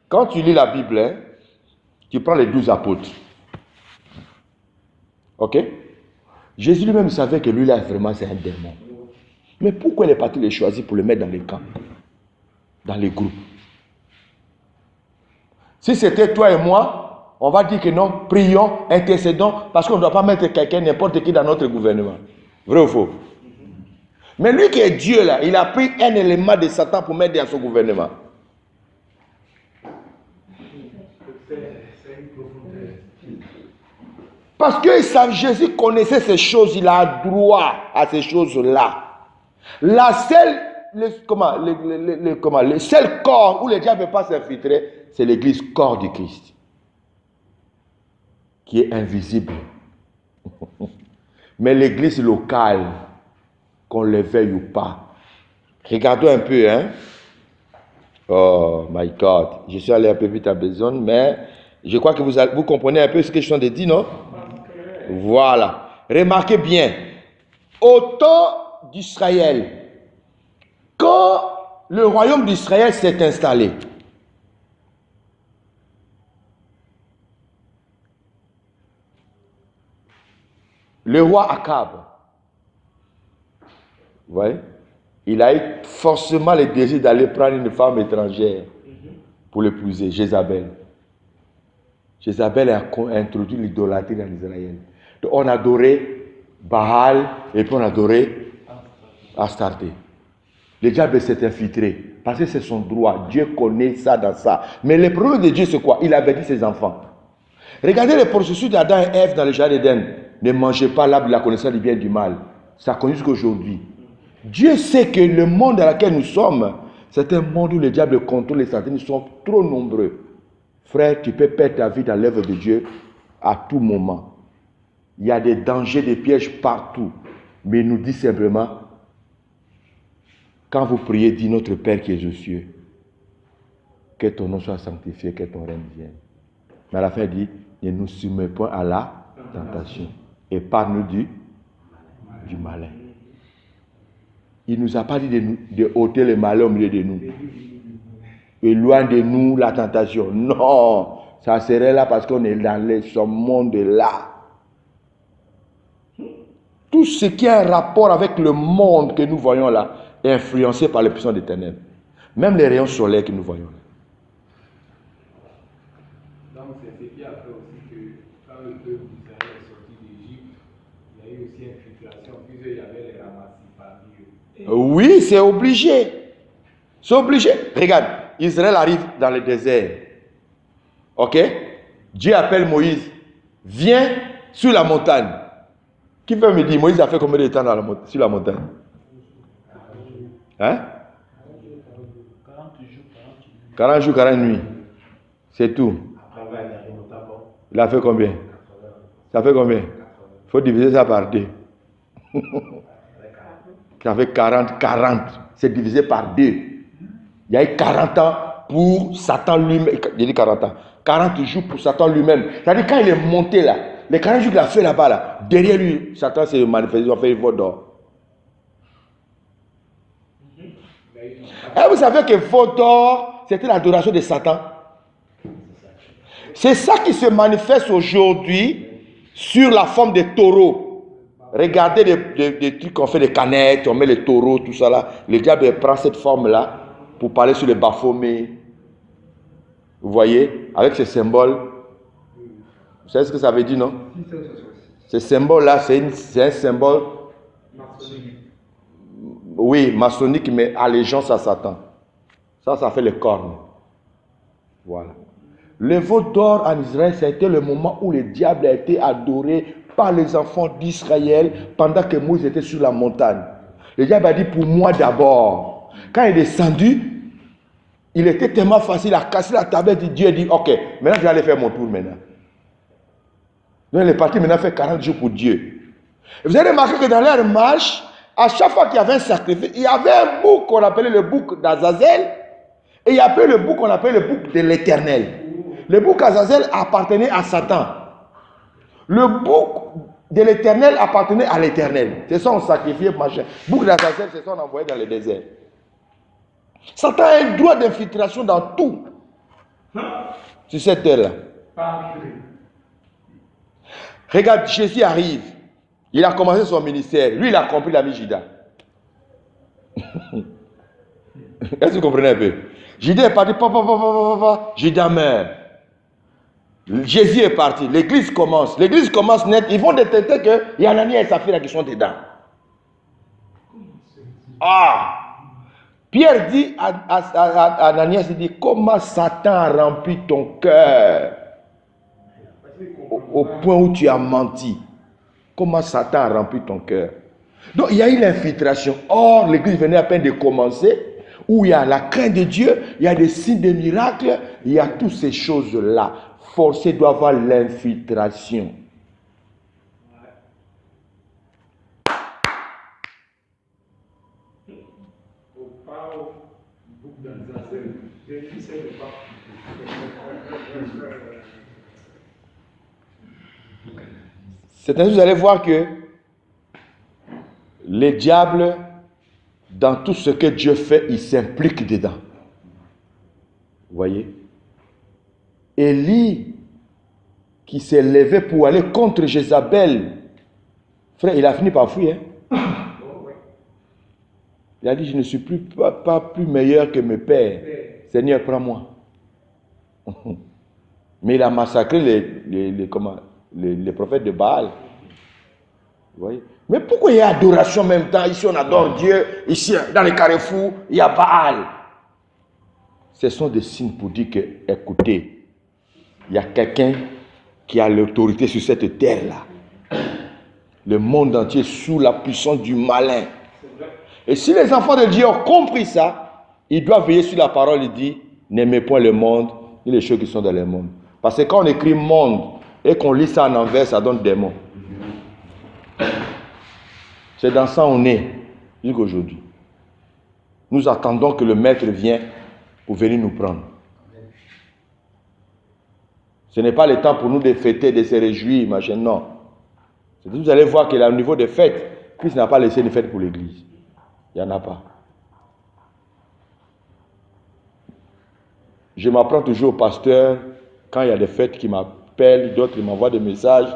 quand tu lis la Bible, hein, tu prends les 12 apôtres. Ok? Jésus lui-même savait que lui là vraiment c'est un démon. Mais pourquoi il est parti les choisir pour le mettre dans les camps? Dans les groupes? Si c'était toi et moi, on va dire que non, prions, intercédons, parce qu'on ne doit pas mettre quelqu'un, n'importe qui dans notre gouvernement. Vrai ou faux? Mais lui qui est Dieu là, il a pris un élément de Satan pour mettre dans son gouvernement. Parce que Jésus connaissait ces choses, il a droit à ces choses-là. La seule, le seul corps où le diable ne peut pas s'infiltrer, c'est l'église corps du Christ. Qui est invisible. Mais l'église locale, qu'on le veuille ou pas. Regardons un peu, hein. Oh my God. Je suis allé un peu vite à besogne, mais je crois que vous comprenez un peu ce que je suis en train de dire, non? Voilà. Remarquez bien. Au temps d'Israël, quand le royaume d'Israël s'est installé, le roi Akab, vous voyez, il a eu forcément le désir d'aller prendre une femme étrangère pour l'épouser, Jézabel. Jézabel a introduit l'idolâtrie en Israël. Donc on adorait Baal et puis on adorait Astarté. Le diable s'est infiltré parce que c'est son droit. Dieu connaît ça dans ça. Mais le problème de Dieu, c'est quoi? Il avait dit ses enfants. Regardez le processus d'Adam et Ève dans le jardin d'Éden. Ne mangez pas l'arbre de la connaissance du bien et du mal. Ça continue jusqu'à aujourd'hui. Dieu sait que le monde dans lequel nous sommes, c'est un monde où le diable contrôle les satans. Ils sont trop nombreux. Frère, tu peux perdre ta vie dans l'œuvre de Dieu à tout moment. Il y a des dangers, des pièges partout. Mais il nous dit simplement, quand vous priez, dis notre Père qui est aux cieux, que ton nom soit sanctifié, que ton règne vienne. Mais à la fin, il dit, ne nous soumets point à la tentation. Épargne-nous du malin. Il ne nous a pas dit de ôter le malin au milieu de nous. Éloigne de nous la tentation. Non, ça serait là parce qu'on est dans ce monde-là. Tout ce qui a un rapport avec le monde que nous voyons là est influencé par les puissances des ténèbres. Même les rayons solaires que nous voyons là. Donc c'est ce qui a fait aussi que quand le peuple d'Israël est sorti d'Égypte, il y a eu aussi infiltration, puisqu'il y avait les ramassis parmi eux. Oui, c'est obligé. C'est obligé. Regarde, Israël arrive dans le désert. Ok? Dieu appelle Moïse. Viens sur la montagne. Qui peut me dire, Moïse a fait combien de temps sur la montagne? Hein? 40 jours, 40 nuits. C'est tout. Il a fait combien? Ça fait combien? Il faut diviser ça par 2. Ça fait 40. C'est divisé par 2. Il y a eu 40 ans pour Satan lui-même. J'ai dit 40 ans. 40 jours pour Satan lui-même. C'est-à-dire quand il est monté là, les 40 jours qu'il a fait là-bas, là, derrière lui, Satan s'est manifesté, il a fait une veau d'or. Et vous savez que veau d'or, c'était l'adoration de Satan. C'est ça qui se manifeste aujourd'hui sur la forme des taureaux. Regardez des trucs qu'on fait, des canettes, on met les taureaux, tout ça là. Le diable prend cette forme-là pour parler sur les Baphomet. Vous voyez, avec ces symboles. Vous savez ce que ça veut dire, non? Ce symbole-là, c'est un symbole, oui, maçonnique, mais allégeance à Satan. Ça fait les cornes. Voilà. Le veau d'or en Israël, c'était le moment où le diable a été adoré par les enfants d'Israël pendant que Moïse était sur la montagne. Le diable a dit, pour moi d'abord. Quand il est descendu, il était tellement facile à casser la tablette de Dieu. Il dit, ok, maintenant je vais aller faire mon tour maintenant. Donc il est parti maintenant faire 40 jours pour Dieu. Et vous avez remarqué que dans leur marche, à chaque fois qu'il y avait un sacrifice, il y avait un bouc qu'on appelait le bouc d'Azazel. Et il y avait le bouc qu'on appelait le bouc de l'Éternel. Le bouc d'Azazel appartenait à Satan. Le bouc de l'Éternel appartenait à l'Éternel. C'est ça on sacrifiait, machin. Bouc d'Azazel, c'est ça on envoyait dans le désert. Satan a un droit d'infiltration dans tout. Sur cette terre-là. Regarde, Jésus arrive. Il a commencé son ministère. Lui, il a compris la Judas. Est-ce que vous comprenez un peu? Judas est parti. Judas meurt. Jésus est parti. L'église commence. L'église commence net. Ils vont détecter qu'il y a Ananias et Saphira qui sont dedans. Ah! Pierre dit à Ananias, il dit, comment Satan a rempli ton cœur au point où tu as menti. Comment Satan a rempli ton cœur. Donc il y a eu l'infiltration. Or, l'église venait à peine de commencer, où il y a la crainte de Dieu, il y a des signes de miracles, il y a toutes ces choses-là. Forcé doit avoir l'infiltration. C'est ainsi que vous allez voir que le diable, dans tout ce que Dieu fait, il s'implique dedans. Vous voyez? Élie, qui s'est levé pour aller contre Jézabel, frère, il a fini par fuir. Hein? Il a dit, je ne suis pas plus meilleur que mes pères. Seigneur, prends-moi. Mais il a massacré les prophètes de Baal. Vous voyez? Mais pourquoi il y a adoration en même temps? Ici, on adore Dieu. Ici, dans les carrefours, il y a Baal. Ce sont des signes pour dire que, écoutez, il y a quelqu'un qui a l'autorité sur cette terre-là. Le monde entier est sous la puissance du malin. Et si les enfants de Dieu ont compris ça, ils doivent veiller sur la parole et dire, n'aimez point le monde, ni les choses qui sont dans le monde. Parce que quand on écrit monde et qu'on lit ça en envers, ça donne démon. C'est dans ça on est, jusqu'aujourd'hui. Nous attendons que le maître vienne pour venir nous prendre. Ce n'est pas le temps pour nous de fêter, de se réjouir, machin, non. Vous allez voir qu'au niveau des fêtes, Christ n'a pas laissé une fête pour l'église. Il n'y en a pas. Je m'apprends toujours au pasteur, quand il y a des fêtes qui m'appellent, d'autres m'envoient des messages.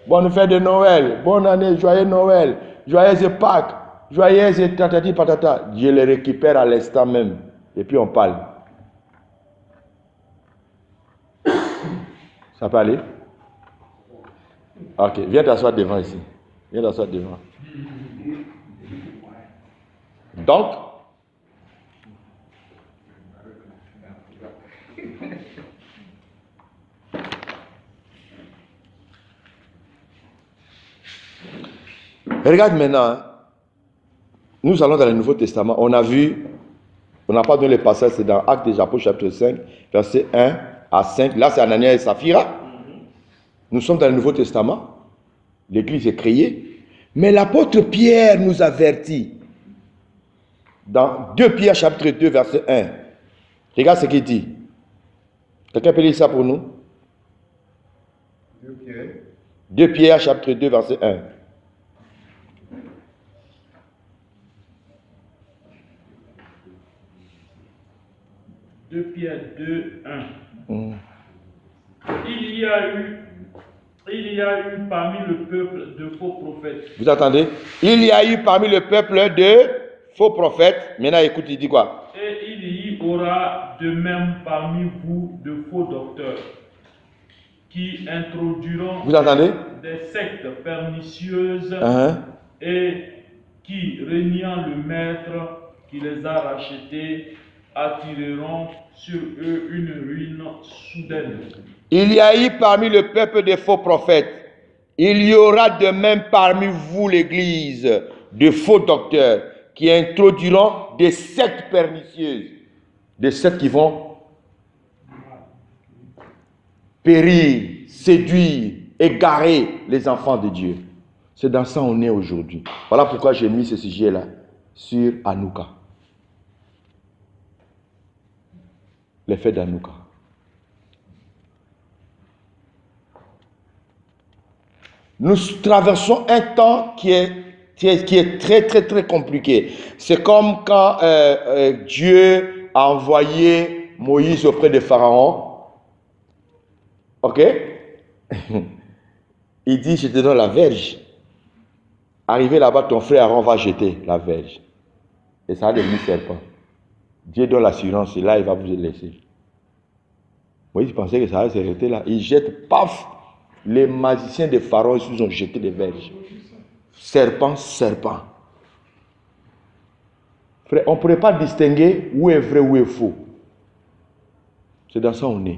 Bonne fête de Noël, bonne année, joyeux Noël, joyeuse Pâques, joyeuse tatati patata. Je les récupère à l'instant même. Et puis on parle. Ça peut aller? Ok, viens t'asseoir devant ici. Viens t'asseoir devant. Donc, regarde maintenant, hein. Nous allons dans le Nouveau Testament. On a vu, on n'a pas donné le passage, c'est dans Actes des Apôtres chapitre 5, verset 1 à 5. Là, c'est Anania et Saphira. Nous sommes dans le Nouveau Testament. L'église est créée. Mais l'apôtre Pierre nous avertit. Dans 2 Pierre chapitre 2, verset 1. Regarde ce qu'il dit. Quelqu'un peut lire ça pour nous? 2 Pierre chapitre 2, verset 1. Pierre 2, 1. Il y a eu parmi le peuple de faux prophètes. Vous attendez? Il y a eu parmi le peuple de faux prophètes. Maintenant, écoute, il dit quoi? Et il y aura de même parmi vous de faux docteurs qui introduiront vous entendez? Des sectes pernicieuses et qui, reniant le maître qui les a rachetés, attireront sur eux une ruine soudaine. Il y a eu parmi le peuple des faux prophètes. Il y aura de même parmi vous, l'Église, de faux docteurs qui introduiront des sectes pernicieuses. Des sectes qui vont périr, séduire, égarer les enfants de Dieu. C'est dans ça qu'on est aujourd'hui. Voilà pourquoi j'ai mis ce sujet-là sur Hanouka. Les fêtes d'Hanouka. Nous traversons un temps qui est très compliqué. C'est comme quand Dieu a envoyé Moïse auprès de Pharaon. Ok? Il dit, je te donne la verge. Arrivé là-bas, ton frère Aaron va jeter la verge. Et ça a devenu serpent. Dieu donne l'assurance et là, il va vous laisser. Moïse pensait que ça allait s'arrêter là. Il jette, paf! Les magiciens de Pharaon, ils ont jeté des verges. Serpent, serpent. Frère, on ne pourrait pas distinguer où est vrai, où est faux. C'est dans ça on est.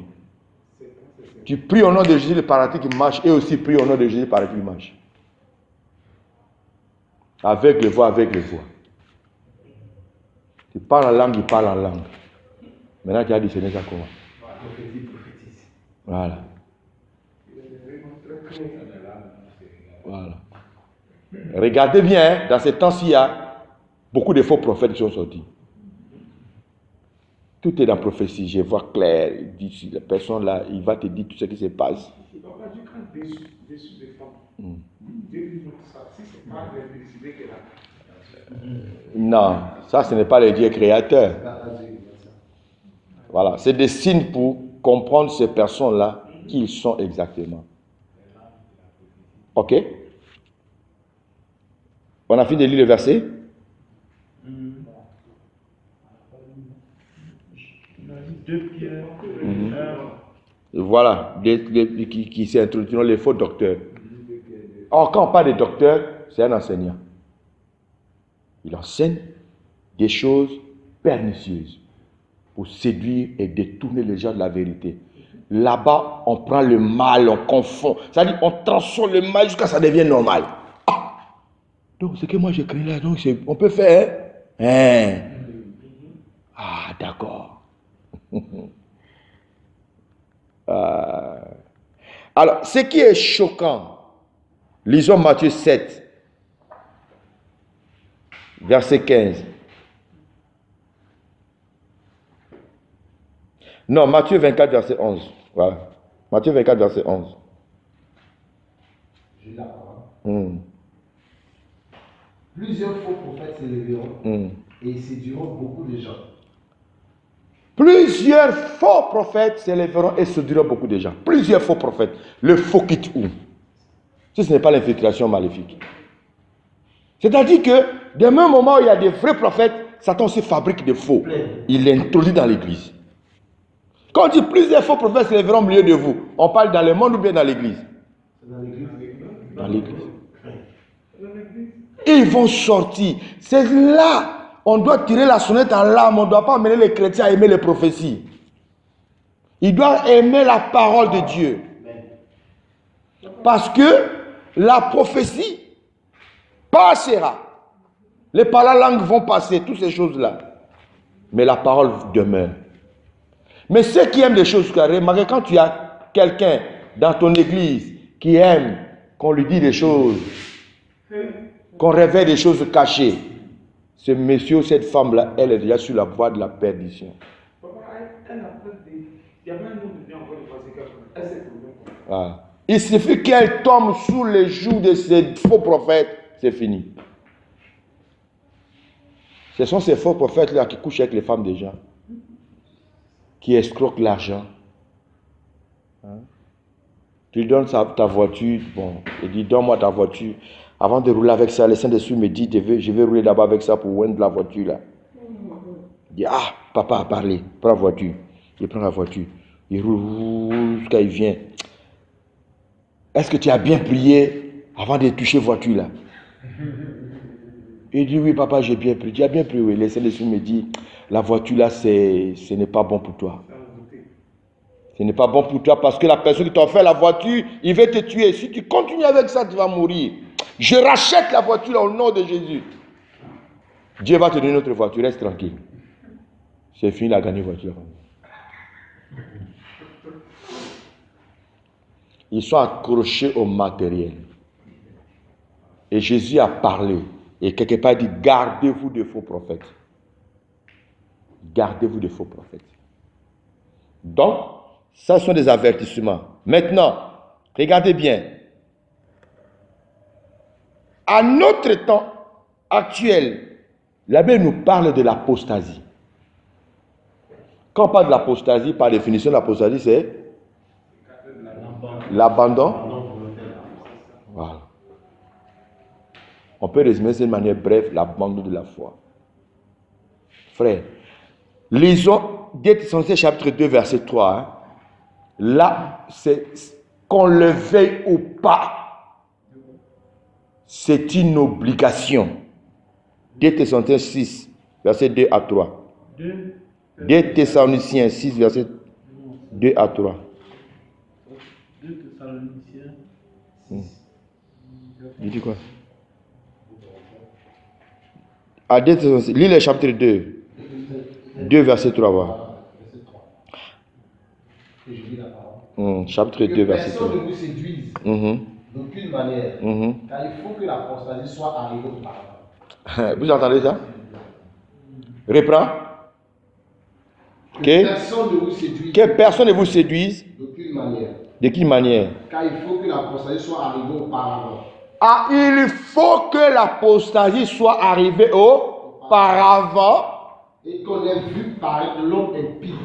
Tu pries au nom de Jésus, le paralytique marche, et aussi prie au nom de Jésus, le paralytique marche. Avec les voix, avec les voix. Tu parles en langue, il parle en langue. Maintenant, tu as dit, ce n'est pas comment. Voilà. Voilà. Regardez bien, dans ces temps-ci, il y a beaucoup de faux prophètes qui sont sortis. Tout est dans la prophétie, je vois clair. Il dit, la personne là, il va te dire tout ce qui se passe. Non, ça ce n'est pas le Dieu créateur. Voilà, c'est des signes pour comprendre ces personnes-là, qui ils sont exactement. Ok? On a fini de lire le verset? Voilà, qui s'introduisent les faux docteurs. Or, quand on parle de docteurs, c'est un enseignant. Il enseigne des choses pernicieuses pour séduire et détourner les gens de la vérité. Là-bas, on prend le mal, on confond. C'est-à-dire, on transforme le mal jusqu'à ce que ça devienne normal. Ah. Donc, ce que moi j'écris là, donc, on peut faire. Hein? Ah, d'accord. Alors, ce qui est choquant, lisons Matthieu 7, verset 15. Non, Matthieu 24, verset 11. Voilà. Matthieu 24, verset 11. J'ai la parole. Plusieurs faux prophètes s'élèveront et séduiront beaucoup de gens. Plusieurs faux prophètes s'élèveront et séduiront beaucoup de gens. Plusieurs faux prophètes. Le faux quitte où? Si ce n'est pas l'infiltration maléfique. C'est-à-dire que, dès même moment où il y a des vrais prophètes, Satan aussi fabrique des faux. Il les introduit dans l'église. Quand on dit plusieurs faux prophètes s'élèveront au milieu de vous, on parle dans le monde ou bien dans l'église? Dans l'église. Dans l'église. Ils vont sortir. C'est là. On doit tirer la sonnette en larmes. On ne doit pas amener les chrétiens à aimer les prophéties. Ils doivent aimer la parole de Dieu. Parce que la prophétie passera. Les parlangues vont passer, toutes ces choses-là. Mais la parole demeure. Mais ceux qui aiment des choses carrées, remarquez, quand tu as quelqu'un dans ton église qui aime qu'on lui dit des choses, qu'on révèle des choses cachées, ce monsieur, cette femme-là, elle est déjà sur la voie de la perdition. Ah. Il suffit qu'elle tombe sous les joues de ces faux prophètes, c'est fini. Ce sont ces faux prophètes-là qui couchent avec les femmes des gens, qui escroquent l'argent. Hein? Tu lui donnes ta voiture, bon, il dit donne-moi ta voiture. Avant de rouler avec ça, le Saint-Esprit me dit je vais rouler d'abord avec ça pour vendre la voiture là. Il dit ah, papa a parlé, prends la voiture. Il prend la voiture, il roule jusqu'à il vient. Est-ce que tu as bien prié avant de toucher la voiture là? Il dit oui papa, j'ai bien prié. Tu as bien prié, oui. Le Saint-Esprit me dit la voiture là, ce n'est pas bon pour toi. Ce n'est pas bon pour toi parce que la personne qui t'a offert la voiture, il va te tuer. Si tu continues avec ça, tu vas mourir. Je rachète la voiture là, au nom de Jésus. Dieu va te donner une autre voiture, reste tranquille. C'est fini, il a gagné la voiture. Ils sont accrochés au matériel. Et Jésus a parlé. Et quelque part, il dit, gardez-vous de faux prophètes. Gardez-vous de faux prophètes. Donc, ça sont des avertissements. Maintenant, regardez bien. À notre temps actuel, la Bible nous parle de l'apostasie. Quand on parle de l'apostasie, par définition, l'apostasie, c'est l'abandon. Voilà. On peut résumer ça de manière brève, l'abandon de la foi. Frère, lisons 2 Thessaloniciens chapitre 2, verset 3. Hein. Là, c'est qu'on le veuille ou pas, c'est une obligation. 2 Thessaloniciens 6, verset 2 à 3. 2 Thessaloniciens 6, verset 2 à 3. 2 Thessaloniciens 6. Il dit quoi? À 2 Thessaloniciens, lis le chapitre 2. 2, verset 3. Voilà. Chapitre 2, verset 3. Personne ne vous séduise d'aucune manière, car il faut que l'apostasie soit arrivée auparavant. Vous entendez ça? Reprends. Que personne ne vous séduise d'aucune manière. De quelle manière? Car il faut que l'apostasie soit arrivée auparavant. Ah, il faut que l'apostasie soit arrivée auparavant. Et qu'on ait vu paraître l'homme impie,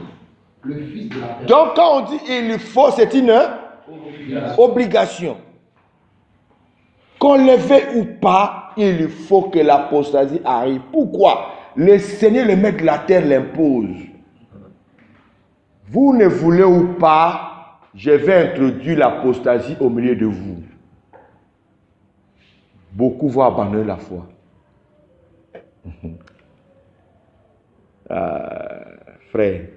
le fils de la personne. Donc quand on dit il faut, c'est une obligation. Qu'on le veuille ou pas, il faut que l'apostasie arrive. Pourquoi? Le Seigneur, le maître de la terre, l'impose. Vous ne voulez ou pas, je vais introduire l'apostasie au milieu de vous. beaucoup vont abandonner la foi. Frère,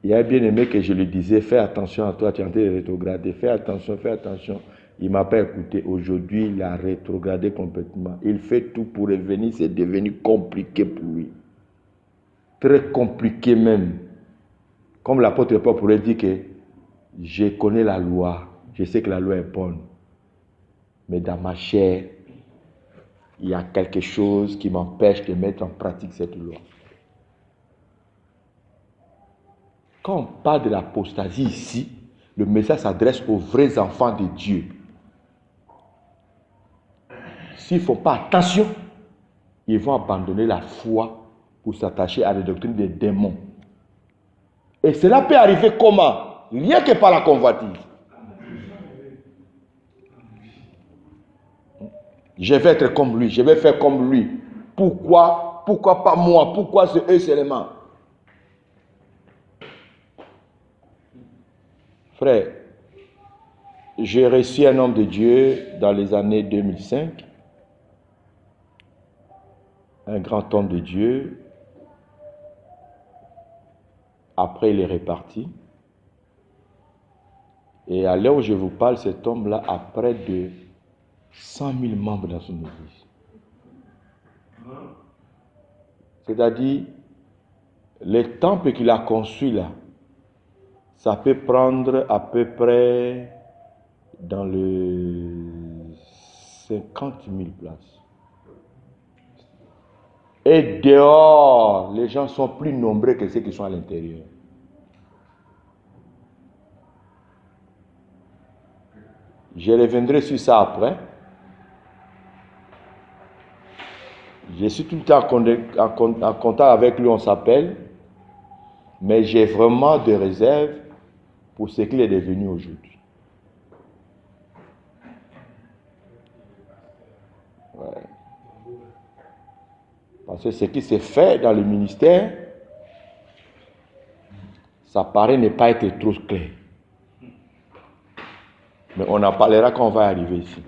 il y a un bien-aimé que je lui disais, fais attention à toi, tu es en train de rétrograder, fais attention, fais attention. Il ne m'a pas écouté. Aujourd'hui, il a rétrogradé complètement. Il fait tout pour revenir, c'est devenu compliqué pour lui. Très compliqué même. Comme l'apôtre Paul pourrait dire que je connais la loi, je sais que la loi est bonne. Mais dans ma chair, il y a quelque chose qui m'empêche de mettre en pratique cette loi. Quand on parle de l'apostasie ici, le message s'adresse aux vrais enfants de Dieu. S'ils ne font pas attention, ils vont abandonner la foi pour s'attacher à des doctrines des démons. Et cela peut arriver comment? Rien que par la convoitise. Je vais être comme lui, je vais faire comme lui. Pourquoi? Pourquoi pas moi? Pourquoi c'est eux seulement? Frère, j'ai reçu un homme de Dieu dans les années 2005. Un grand homme de Dieu. Après, il est reparti. Et à l'heure où je vous parle, cet homme-là a près de 100 000 membres dans son église. C'est-à-dire, les temples qu'il a construits là, ça peut prendre à peu près dans le 50 000 places. Et dehors, les gens sont plus nombreux que ceux qui sont à l'intérieur. Je reviendrai sur ça après. Je suis tout le temps en contact avec lui, on s'appelle. Mais j'ai vraiment des réserves pour ce qu'il est devenu aujourd'hui. Ouais. Parce que ce qui s'est fait dans le ministère, ça paraît ne pas être trop clair. Mais on en parlera quand on va arriver ici.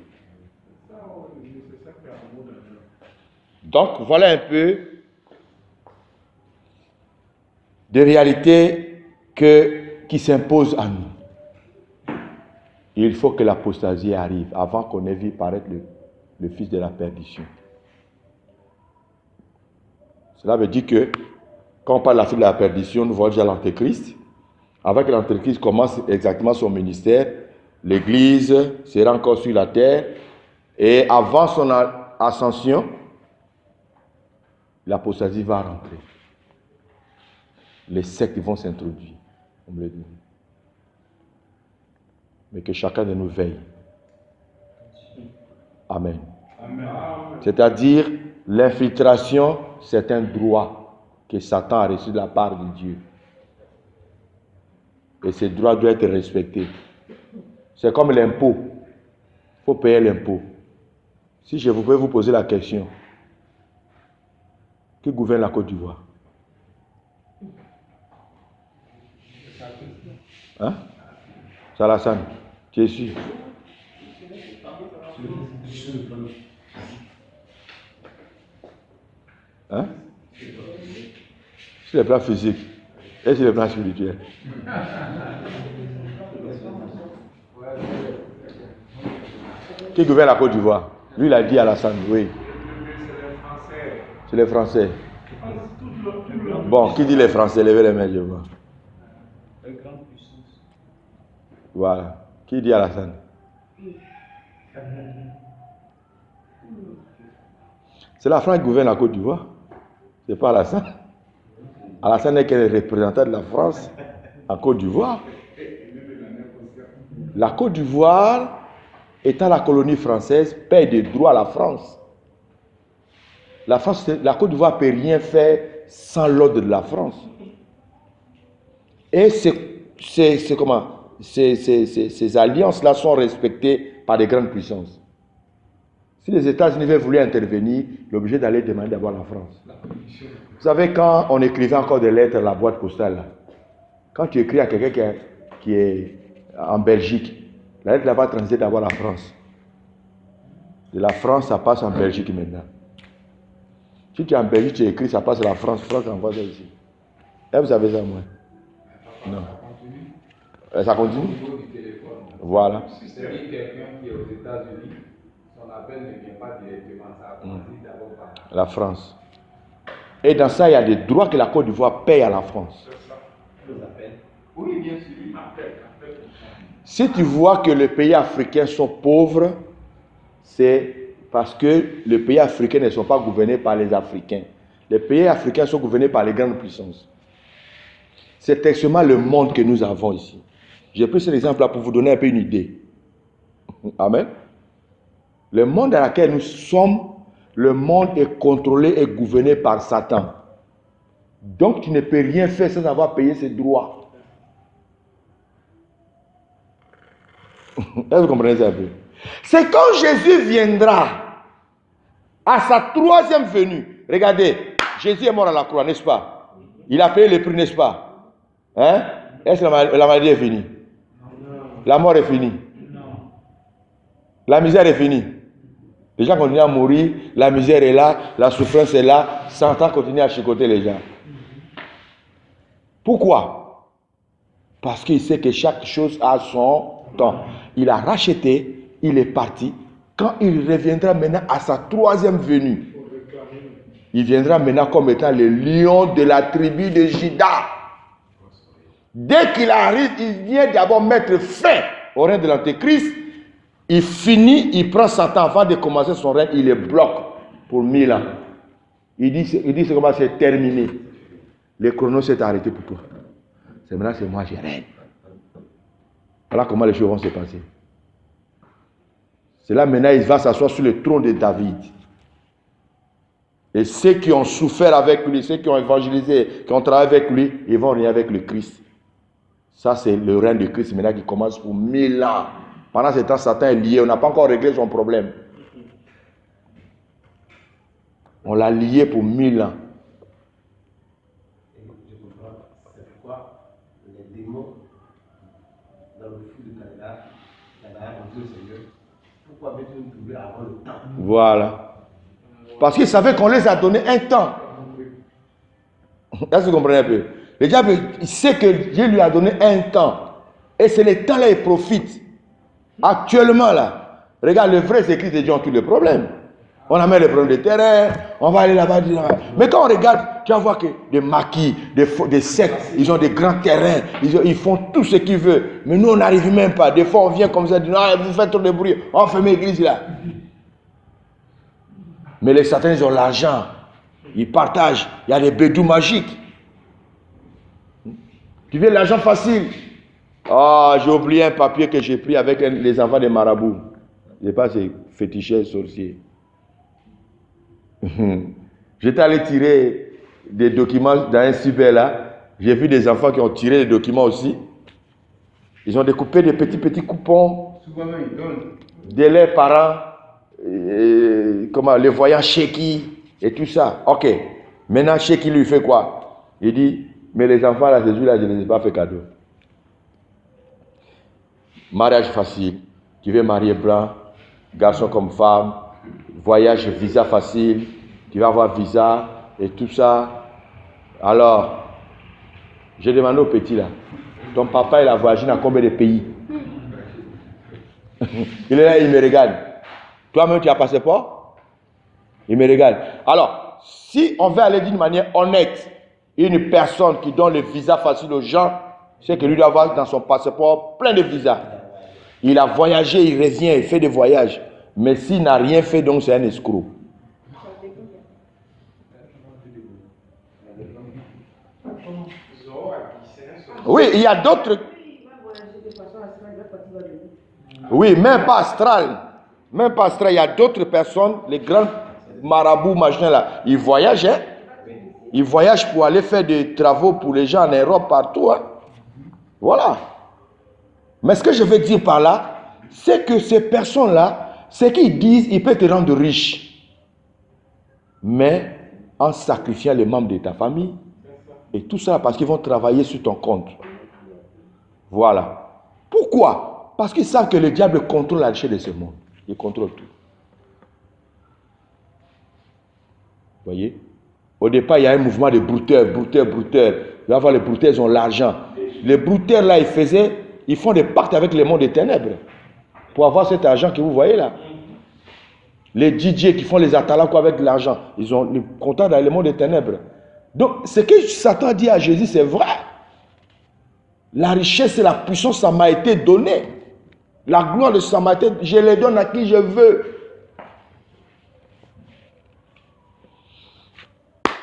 Donc, voilà un peu de réalités qui s'imposent à nous. Il faut que l'apostasie arrive avant qu'on ait vu paraître le fils de la perdition. Cela veut dire que quand on parle de la fille de la perdition, nous voyons déjà l'Antéchrist. Avant que l'Antéchrist commence exactement son ministère, l'Église sera encore sur la terre. Et avant son ascension, l'apostasie va rentrer. Les sectes vont s'introduire, on me le dit. Mais que chacun de nous veille. Amen. Amen. C'est-à-dire, l'infiltration, c'est un droit que Satan a reçu de la part de Dieu. Et ce droit doit être respecté. C'est comme l'impôt. Il faut payer l'impôt. Si je pouvais vous poser la question, qui gouverne la Côte d'Ivoire? Hein? Salassane, tu es sûr? Hein? Sur le plan physique et sur le plan spirituel. Qui gouverne la Côte d'Ivoire? Lui, il a dit Alassane, oui. C'est les Français. Bon, qui dit les Français? Levez les mains, je vois. Voilà. Qui dit Alassane? C'est la France qui gouverne la Côte d'Ivoire. C'est pas Alassane. Alassane n'est que le représentant de la France en Côte d'Ivoire. La Côte d'Ivoire, étant la colonie française, paye des droits à la France. La Côte d'Ivoire ne peut rien faire sans l'ordre de la France. Et ces alliances-là sont respectées par des grandes puissances. Si les États-Unis veulent vouloir intervenir, il est obligé d'aller demander d'abord la France. Vous savez, quand on écrivait encore des lettres à la boîte postale, là, quand tu écris à quelqu'un qui est en Belgique, La lettre là-bas transiter d'abord la France. De la France, ça passe en Belgique maintenant. Si tu es en Belgique, tu écris, ça passe à la France. France envoie ça ici. Et vous savez ça, moi? Non. Ça continue? Au niveau du téléphone. Voilà. C'est-à-dire quelqu'un qui est aux États-Unis, son appel ne vient pas directement, ça transite d'abord par la France. Et dans ça, il y a des droits que la Côte d'Ivoire paye à la France. Oui, bien sûr. Si tu vois que les pays africains sont pauvres, c'est parce que les pays africains ne sont pas gouvernés par les Africains. Les pays africains sont gouvernés par les grandes puissances. C'est exactement le monde que nous avons ici. J'ai pris cet exemple-là pour vous donner un peu une idée. Amen. Le monde dans lequel nous sommes, le monde est contrôlé et gouverné par Satan. Donc tu ne peux rien faire sans avoir payé ses droits. Est-ce que vous comprenez ça un peu? C'est quand Jésus viendra à sa troisième venue. Regardez, Jésus est mort à la croix, n'est-ce pas? Il a payé le prix, n'est-ce pas? Hein? Est-ce que la maladie est finie? La mort est finie? La misère est finie? Les gens continuent à mourir, la misère est là, la souffrance est là, Satan continue à chicoter les gens. Pourquoi? Parce qu'il sait que chaque chose a son temps. Il a racheté, il est parti. Quand il reviendra maintenant à sa troisième venue, il viendra maintenant comme étant le lion de la tribu de Juda. Dès qu'il arrive, il vient d'abord mettre fin au règne de l'Antéchrist. Il finit, il prend Satan avant de commencer son règne, il le bloque pour 1000 ans. Il dit c'est comment c'est terminé. Le chrono s'est arrêté pour toi. C'est maintenant, c'est moi qui règne. Voilà comment les choses vont se passer. C'est là maintenant, il va s'asseoir sur le trône de David. Et ceux qui ont souffert avec lui, ceux qui ont évangélisé, qui ont travaillé avec lui, ils vont régner avec le Christ. Ça, c'est le règne de Christ maintenant qui commence pour 1000 ans. Pendant ce temps, Satan est lié. On n'a pas encore réglé son problème. On l'a lié pour 1000 ans. Je comprends. C'est pourquoi les démons, dans le fou de Canada, ont dit au Seigneur, pourquoi avez-vous nous trouvé avant le temps? Voilà. Parce qu'ils savaient qu'on les a donné un temps. Est-ce que vous comprenez un peu? Le diable, il sait que Dieu lui a donné un temps. Et c'est le temps là, il profite. Actuellement là, regarde, le vrai c'est Christ de Dieu ont tous les problèmes. On amène les problèmes de terrain, on va aller là-bas. Mais quand on regarde, tu vas voir que des maquis, des sectes, ils ont des grands terrains, ils font tout ce qu'ils veulent. Mais nous, on n'arrive même pas. Des fois, on vient comme ça, on dit, ah, vous faites trop de bruit, on ferme l'église là. Mais les satans, ils ont l'argent, ils partagent, il y a des bédous magiques. Tu veux l'argent facile? Ah, j'ai oublié un papier que j'ai pris avec les enfants des marabouts. Je ne sais pas, c'est féticheur, sorcier. J'étais allé tirer des documents dans un cyber là. J'ai vu des enfants qui ont tiré des documents aussi. Ils ont découpé des petits coupons de leurs parents, les voyants Chéki et tout ça. Ok. Maintenant, Chéki lui fait quoi? Il dit, mais les enfants là, ces jours-là, je ne les ai pas fait cadeau. Mariage facile, tu veux marier blanc, garçon comme femme, voyage, visa facile, tu vas avoir visa et tout ça. Alors, j'ai demandé au petit là, ton papa il a voyagé dans combien de pays? Il est là, il me regarde. Toi-même tu as passeport? Il me regarde. Alors, si on veut aller d'une manière honnête, une personne qui donne le visa facile aux gens, c'est que lui doit avoir dans son passeport plein de visas. Il a voyagé, il revient, il fait des voyages. Mais s'il n'a rien fait, donc c'est un escroc. Oui, il y a d'autres. Oui, même pas astral. Même pas astral. Il y a d'autres personnes, les grands marabouts, machin là, ils voyagent. Hein? Ils voyagent pour aller faire des travaux pour les gens en Europe, partout. Hein? Voilà. Mais ce que je veux dire par là, c'est que ces personnes-là, ce qu'ils disent, ils peuvent te rendre riche. Mais en sacrifiant les membres de ta famille, et tout ça parce qu'ils vont travailler sur ton compte. Voilà. Pourquoi? Parce qu'ils savent que le diable contrôle la richesse de ce monde. Il contrôle tout. Vous voyez? Au départ, il y a un mouvement de brouteurs. Tu vas voir, les brouteurs, ils ont l'argent. Les brouteurs, là, ils font des pactes avec le monde des ténèbres. Pour avoir cet argent que vous voyez là. Les DJ qui font les atalakos avec de l'argent, ils ont le contact dans le monde des ténèbres. Donc, ce que Satan dit à Jésus, c'est vrai. La richesse et la puissance, ça m'a été donné. La gloire de ça m'a été, je les donne à qui je veux.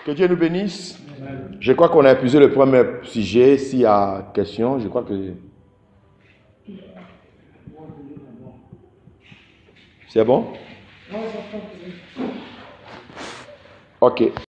Que Dieu nous bénisse. Amen. Je crois qu'on a épuisé le premier sujet. S'il y a question, je crois que... C'est bon? Ok.